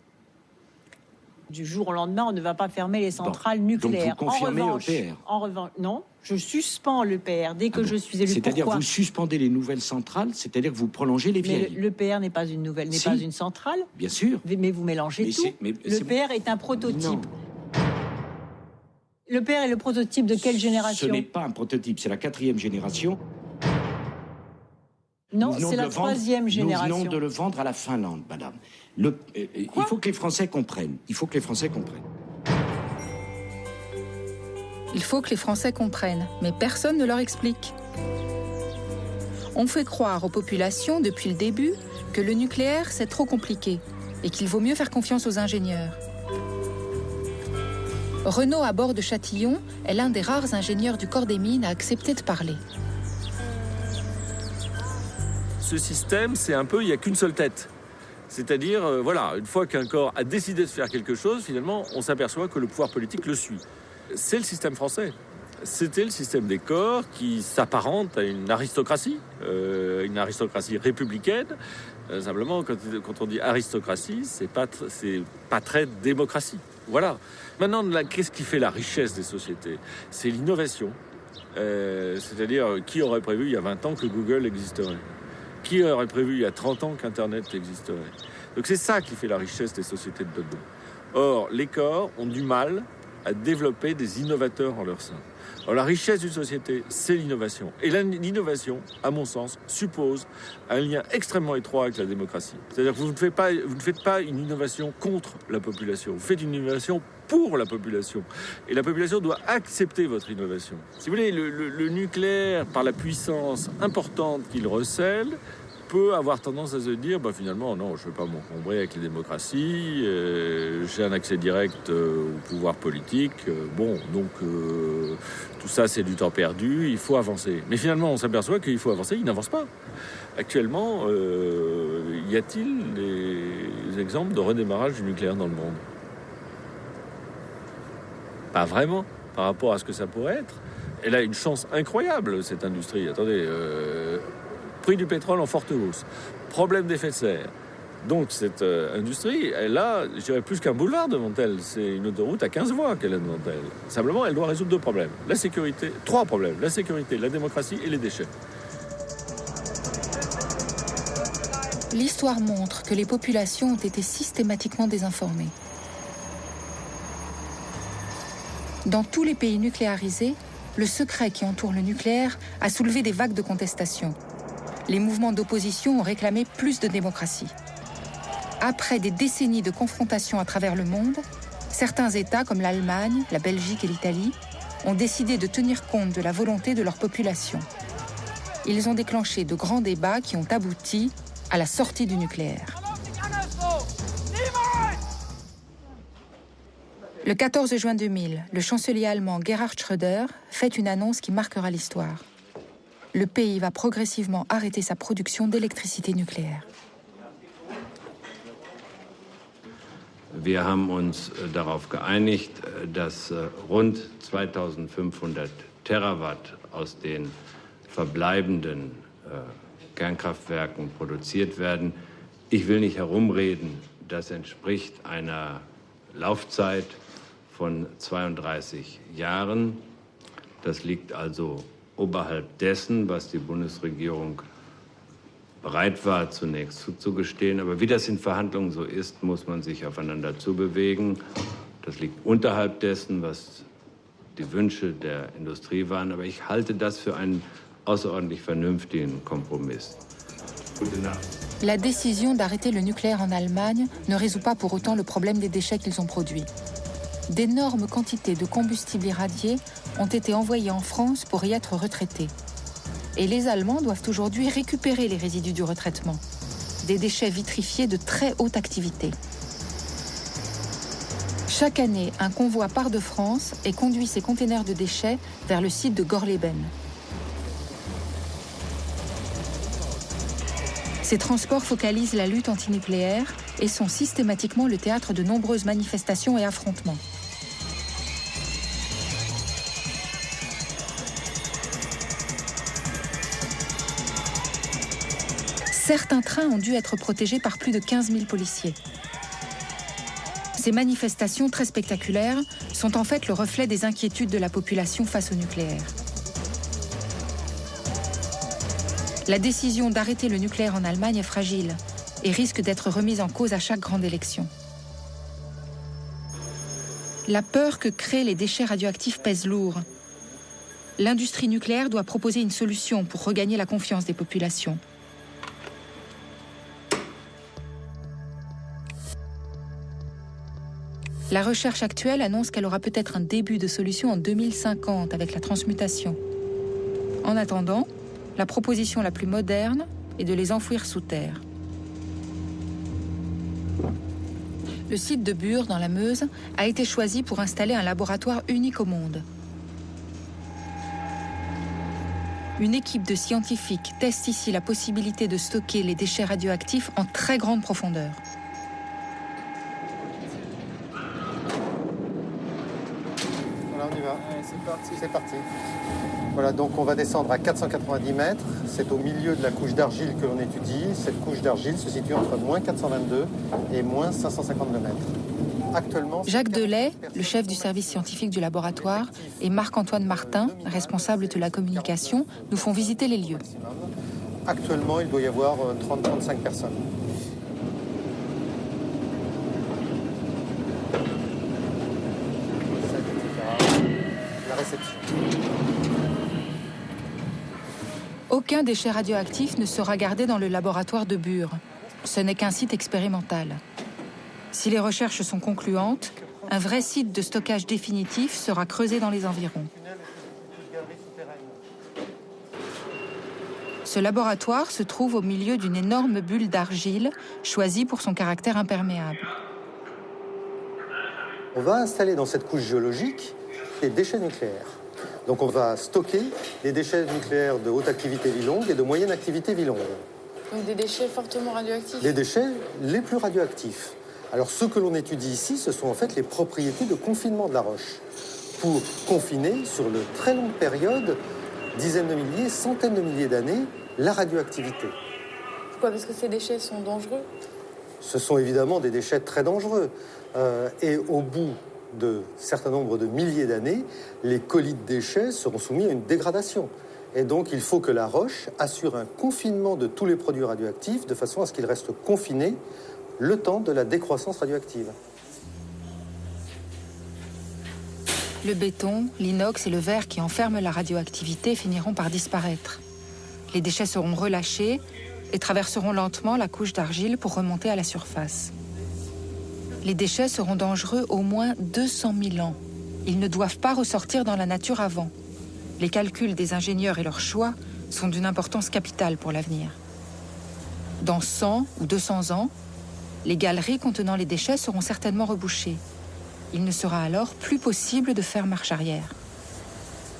Du jour au lendemain, on ne va pas fermer les centrales nucléaires. Donc vous confirmez l'EPR? En revanche, non, je suspends l'EPR dès que je suis élu. C'est-à-dire vous suspendez les nouvelles centrales, c'est-à-dire que vous prolongez les vieilles. Mais l'EPR n'est pas une nouvelle, n'est pas une centrale. Bien sûr. Mais vous mélangez tout. L'EPR est un prototype. Non. L'EPR est le prototype de quelle génération? Ce n'est pas un prototype, c'est la 4e génération. Non, c'est la 3e génération. Nous venons de le vendre à la Finlande, madame. Il faut que les Français comprennent. Il faut que les Français comprennent. Il faut que les Français comprennent, mais personne ne leur explique. On fait croire aux populations, depuis le début, que le nucléaire, c'est trop compliqué et qu'il vaut mieux faire confiance aux ingénieurs. Renaud, à bord de Châtillon, est l'un des rares ingénieurs du corps des mines à accepter de parler. Ce système, c'est un peu, il n'y a qu'une seule tête. C'est-à-dire, voilà, une fois qu'un corps a décidé de faire quelque chose, finalement, on s'aperçoit que le pouvoir politique le suit. C'est le système français. C'était le système des corps qui s'apparente à une aristocratie républicaine. Simplement, quand on dit aristocratie, c'est pas très démocratie. Voilà. Maintenant, qu'est-ce qui fait la richesse des sociétés? C'est l'innovation. C'est-à-dire, qui aurait prévu il y a 20 ans que Google existerait? Qui aurait prévu il y a 30 ans qu'Internet existerait? Donc c'est ça qui fait la richesse des sociétés de demain. Or, les corps ont du mal à développer des innovateurs en leur sein. Alors la richesse d'une société, c'est l'innovation. Et l'innovation, à mon sens, suppose un lien extrêmement étroit avec la démocratie. C'est-à-dire que vous ne faites pas une innovation contre la population, vous faites une innovation pour la population. Et la population doit accepter votre innovation. Si vous voulez, le nucléaire, par la puissance importante qu'il recèle, peut avoir tendance à se dire, finalement, non, je ne vais pas m'encombrer avec les démocraties, j'ai un accès direct au pouvoir politique, tout ça, c'est du temps perdu, il faut avancer. Mais finalement, on s'aperçoit qu'il faut avancer, il n'avance pas. Actuellement, y a-t-il des exemples de redémarrage du nucléaire dans le monde ? Pas vraiment, par rapport à ce que ça pourrait être. Elle a une chance incroyable, cette industrie. Attendez, prix du pétrole en forte hausse, problème d'effet de serre. Donc cette industrie, elle a, je dirais, plus qu'un boulevard devant elle. C'est une autoroute à 15 voies qu'elle a devant elle. Simplement, elle doit résoudre trois problèmes. La sécurité, la démocratie et les déchets. L'histoire montre que les populations ont été systématiquement désinformées. Dans tous les pays nucléarisés, le secret qui entoure le nucléaire a soulevé des vagues de contestation. Les mouvements d'opposition ont réclamé plus de démocratie. Après des décennies de confrontation à travers le monde, certains États comme l'Allemagne, la Belgique et l'Italie ont décidé de tenir compte de la volonté de leur population. Ils ont déclenché de grands débats qui ont abouti à la sortie du nucléaire. Le 14 juin 2000, le chancelier allemand Gerhard Schröder fait une annonce qui marquera l'histoire. Le pays va progressivement arrêter sa production d'électricité nucléaire. Wir haben uns darauf geeinigt, dass rund 2500 Terawatt aus den verbleibenden Kernkraftwerken produziert werden. Ich will nicht herumreden, das entspricht einer Laufzeit von 32 Jahren. Das liegt also oberhalb dessen, was die Bundesregierung bereit war, zunächst zuzugestehen. Aber wie das in Verhandlungen so ist, muss man sich aufeinander zubewegen. Das liegt unterhalb dessen, was die Wünsche der Industrie waren. Aber ich halte das für einen außerordentlich vernünftigen Kompromiss. Gute Nacht. La décision d'arrêter le nucléaire en Allemagne ne résout pas pour autant le problème des déchets qu'ils ont produits. D'énormes quantités de combustible irradié ont été envoyées en France pour y être retraités. Et les Allemands doivent aujourd'hui récupérer les résidus du retraitement, des déchets vitrifiés de très haute activité. Chaque année, un convoi part de France et conduit ces containers de déchets vers le site de Gorleben. Ces transports focalisent la lutte antinucléaire et sont systématiquement le théâtre de nombreuses manifestations et affrontements. Certains trains ont dû être protégés par plus de 15 000 policiers. Ces manifestations très spectaculaires sont en fait le reflet des inquiétudes de la population face au nucléaire. La décision d'arrêter le nucléaire en Allemagne est fragile et risque d'être remise en cause à chaque grande élection. La peur que créent les déchets radioactifs pèse lourd. L'industrie nucléaire doit proposer une solution pour regagner la confiance des populations. La recherche actuelle annonce qu'elle aura peut-être un début de solution en 2050 avec la transmutation. En attendant, la proposition la plus moderne est de les enfouir sous terre. Le site de Bure, dans la Meuse, a été choisi pour installer un laboratoire unique au monde. Une équipe de scientifiques teste ici la possibilité de stocker les déchets radioactifs en très grande profondeur. Voilà, on y va. C'est parti. Voilà, donc on va descendre à 490 mètres. C'est au milieu de la couche d'argile que l'on étudie. Cette couche d'argile se situe entre moins 422 et moins 552 mètres. Actuellement, Jacques Delay, le chef du service scientifique du laboratoire, et Marc-Antoine Martin, responsable de la communication, nous font visiter les lieux. Actuellement, il doit y avoir 30-35 personnes. réception. Aucun déchet radioactif ne sera gardé dans le laboratoire de Bure. Ce n'est qu'un site expérimental. Si les recherches sont concluantes, un vrai site de stockage définitif sera creusé dans les environs. Ce laboratoire se trouve au milieu d'une énorme bulle d'argile choisie pour son caractère imperméable. On va installer dans cette couche géologique des déchets nucléaires. Donc on va stocker les déchets nucléaires de haute activité vie longue et de moyenne activité vie longue. Donc des déchets fortement radioactifs? Les déchets les plus radioactifs. Alors ce que l'on étudie ici, ce sont en fait les propriétés de confinement de la roche pour confiner sur de très longues périodes, dizaines de milliers, centaines de milliers d'années, la radioactivité. Pourquoi? Parce que ces déchets sont dangereux? Ce sont évidemment des déchets très dangereux. Et au bout de certain nombre de milliers d'années, les colis de déchets seront soumis à une dégradation. Et donc, il faut que la roche assure un confinement de tous les produits radioactifs de façon à ce qu'ils restent confinés le temps de la décroissance radioactive. Le béton, l'inox et le verre qui enferment la radioactivité finiront par disparaître. Les déchets seront relâchés et traverseront lentement la couche d'argile pour remonter à la surface. Les déchets seront dangereux au moins 200 000 ans. Ils ne doivent pas ressortir dans la nature avant. Les calculs des ingénieurs et leurs choix sont d'une importance capitale pour l'avenir. Dans 100 ou 200 ans, les galeries contenant les déchets seront certainement rebouchées. Il ne sera alors plus possible de faire marche arrière.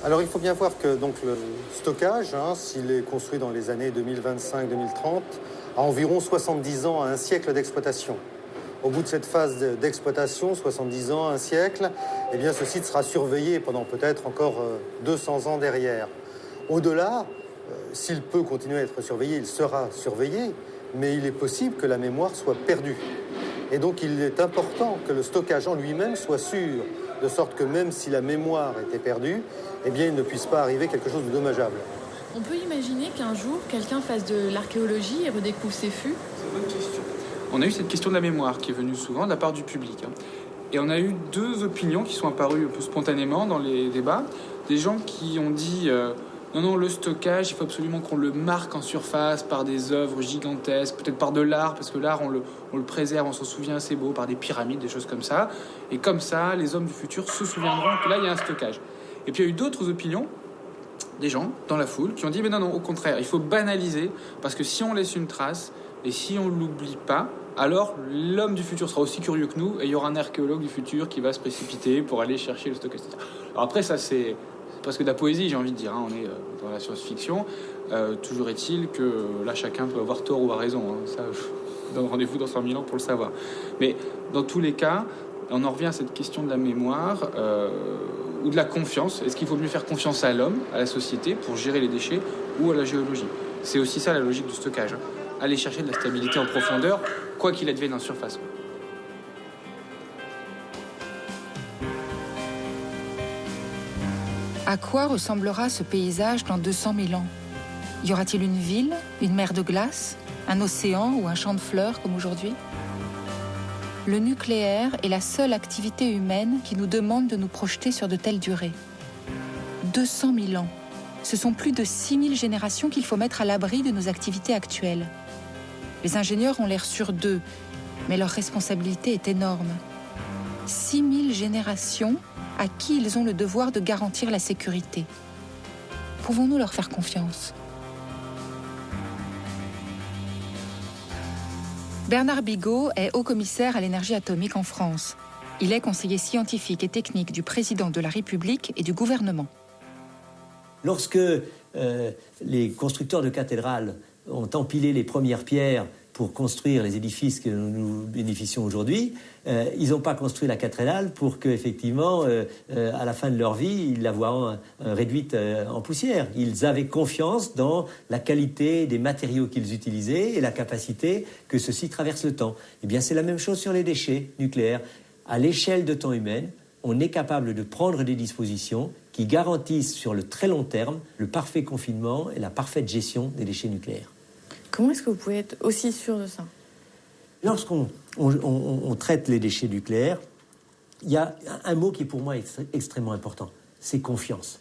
Alors il faut bien voir que donc, le stockage, s'il est construit dans les années 2025-2030, a environ 70 ans à un siècle d'exploitation. Au bout de cette phase d'exploitation, 70 ans, un siècle, eh bien, ce site sera surveillé pendant peut-être encore 200 ans derrière. Au-delà, s'il peut continuer à être surveillé, il sera surveillé, mais il est possible que la mémoire soit perdue. Et donc il est important que le stockage en lui-même soit sûr, de sorte que même si la mémoire était perdue, eh bien, il ne puisse pas arriver quelque chose de dommageable. On peut imaginer qu'un jour, quelqu'un fasse de l'archéologie et redécouvre ces fûts? C'est une bonne question. On a eu cette question de la mémoire qui est venue souvent de la part du public. Et on a eu deux opinions qui sont apparues un peu spontanément dans les débats. Des gens qui ont dit non, le stockage, il faut absolument qu'on le marque en surface par des œuvres gigantesques, peut-être par de l'art, parce que l'art, on le préserve, on s'en souvient, c'est beau, par des pyramides, des choses comme ça. Et comme ça, les hommes du futur se souviendront que là, il y a un stockage. Et puis il y a eu d'autres opinions, des gens dans la foule, qui ont dit mais non, au contraire, il faut banaliser, parce que si on laisse une trace, et si on ne l'oublie pas, alors l'homme du futur sera aussi curieux que nous et il y aura un archéologue du futur qui va se précipiter pour aller chercher le stockage. Alors après, ça c'est presque de la poésie, j'ai envie de dire. On est dans la science-fiction. Toujours est-il que là, chacun peut avoir tort ou a raison. Ça, je donne rendez-vous dans 100 000 ans pour le savoir. Mais dans tous les cas, on en revient à cette question de la mémoire ou de la confiance. Est-ce qu'il faut mieux faire confiance à l'homme, à la société, pour gérer les déchets ou à la géologie? C'est aussi ça la logique du stockage. Aller chercher de la stabilité en profondeur, quoi qu'il advienne en surface. À quoi ressemblera ce paysage dans 200 000 ans? Y aura-t-il une ville, une mer de glace, un océan ou un champ de fleurs comme aujourd'hui? Le nucléaire est la seule activité humaine qui nous demande de nous projeter sur de telles durées. 200 000 ans. Ce sont plus de 6 000 générations qu'il faut mettre à l'abri de nos activités actuelles. Les ingénieurs ont l'air sûrs d'eux, mais leur responsabilité est énorme. 6 000 générations à qui ils ont le devoir de garantir la sécurité. Pouvons-nous leur faire confiance? Bernard Bigot est haut-commissaire à l'énergie atomique en France. Il est conseiller scientifique et technique du président de la République et du gouvernement. Lorsque les constructeurs de cathédrales ont empilé les premières pierres pour construire les édifices que nous bénéficions aujourd'hui, ils n'ont pas construit la cathédrale pour qu'effectivement, à la fin de leur vie, ils la voient réduite en poussière. Ils avaient confiance dans la qualité des matériaux qu'ils utilisaient et la capacité que ceux-ci traversent le temps. Eh bien, c'est la même chose sur les déchets nucléaires. À l'échelle de temps humaine, on est capable de prendre des dispositions qui garantissent sur le très long terme le parfait confinement et la parfaite gestion des déchets nucléaires. Comment est-ce que vous pouvez être aussi sûr de ça? Lorsqu'on traite les déchets nucléaires, il y a un mot qui pour moi est extrêmement important, c'est confiance.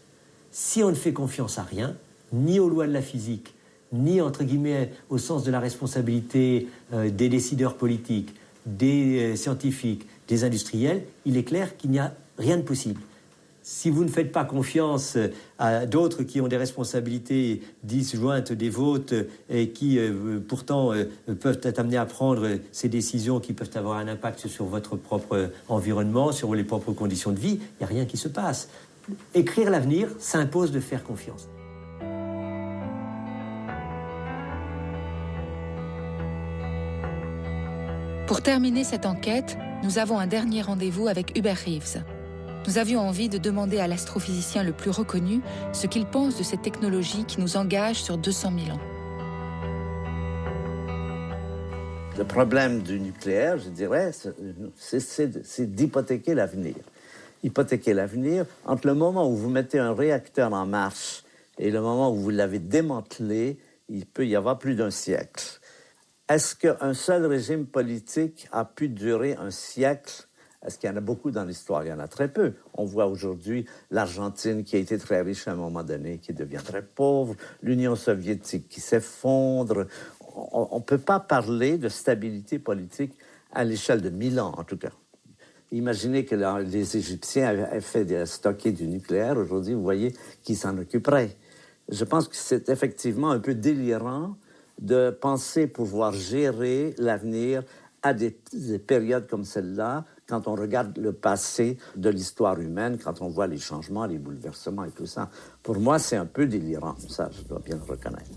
Si on ne fait confiance à rien, ni aux lois de la physique, ni, entre guillemets, au sens de la responsabilité des décideurs politiques, des scientifiques, des industriels, il est clair qu'il n'y a rien de possible. Si vous ne faites pas confiance à d'autres qui ont des responsabilités disjointes des vôtres et qui, pourtant, peuvent être amenés à prendre ces décisions qui peuvent avoir un impact sur votre propre environnement, sur les propres conditions de vie, il n'y a rien qui se passe. Écrire l'avenir s'impose de faire confiance. Pour terminer cette enquête, nous avons un dernier rendez-vous avec Hubert Reeves. Nous avions envie de demander à l'astrophysicien le plus reconnu ce qu'il pense de cette technologie qui nous engage sur 200 000 ans. Le problème du nucléaire, je dirais, c'est d'hypothéquer l'avenir. Hypothéquer l'avenir entre le moment où vous mettez un réacteur en marche et le moment où vous l'avez démantelé, il peut y avoir plus d'un siècle. Est-ce qu'un seul régime politique a pu durer un siècle? Est-ce qu'il y en a beaucoup dans l'histoire? Il y en a très peu. On voit aujourd'hui l'Argentine qui a été très riche à un moment donné, qui devient très pauvre, l'Union soviétique qui s'effondre. On ne peut pas parler de stabilité politique à l'échelle de 1000 ans, en tout cas. Imaginez que les Égyptiens avaient fait stocker du nucléaire. Aujourd'hui, vous voyez qui s'en occuperait. Je pense que c'est effectivement un peu délirant de penser pouvoir gérer l'avenir à des périodes comme celle-là, quand on regarde le passé de l'histoire humaine, quand on voit les changements, les bouleversements et tout ça. Pour moi, c'est un peu délirant, ça, je dois bien le reconnaître.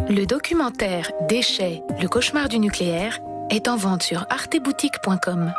Le documentaire Déchets, le cauchemar du nucléaire est en vente sur arteboutique.com.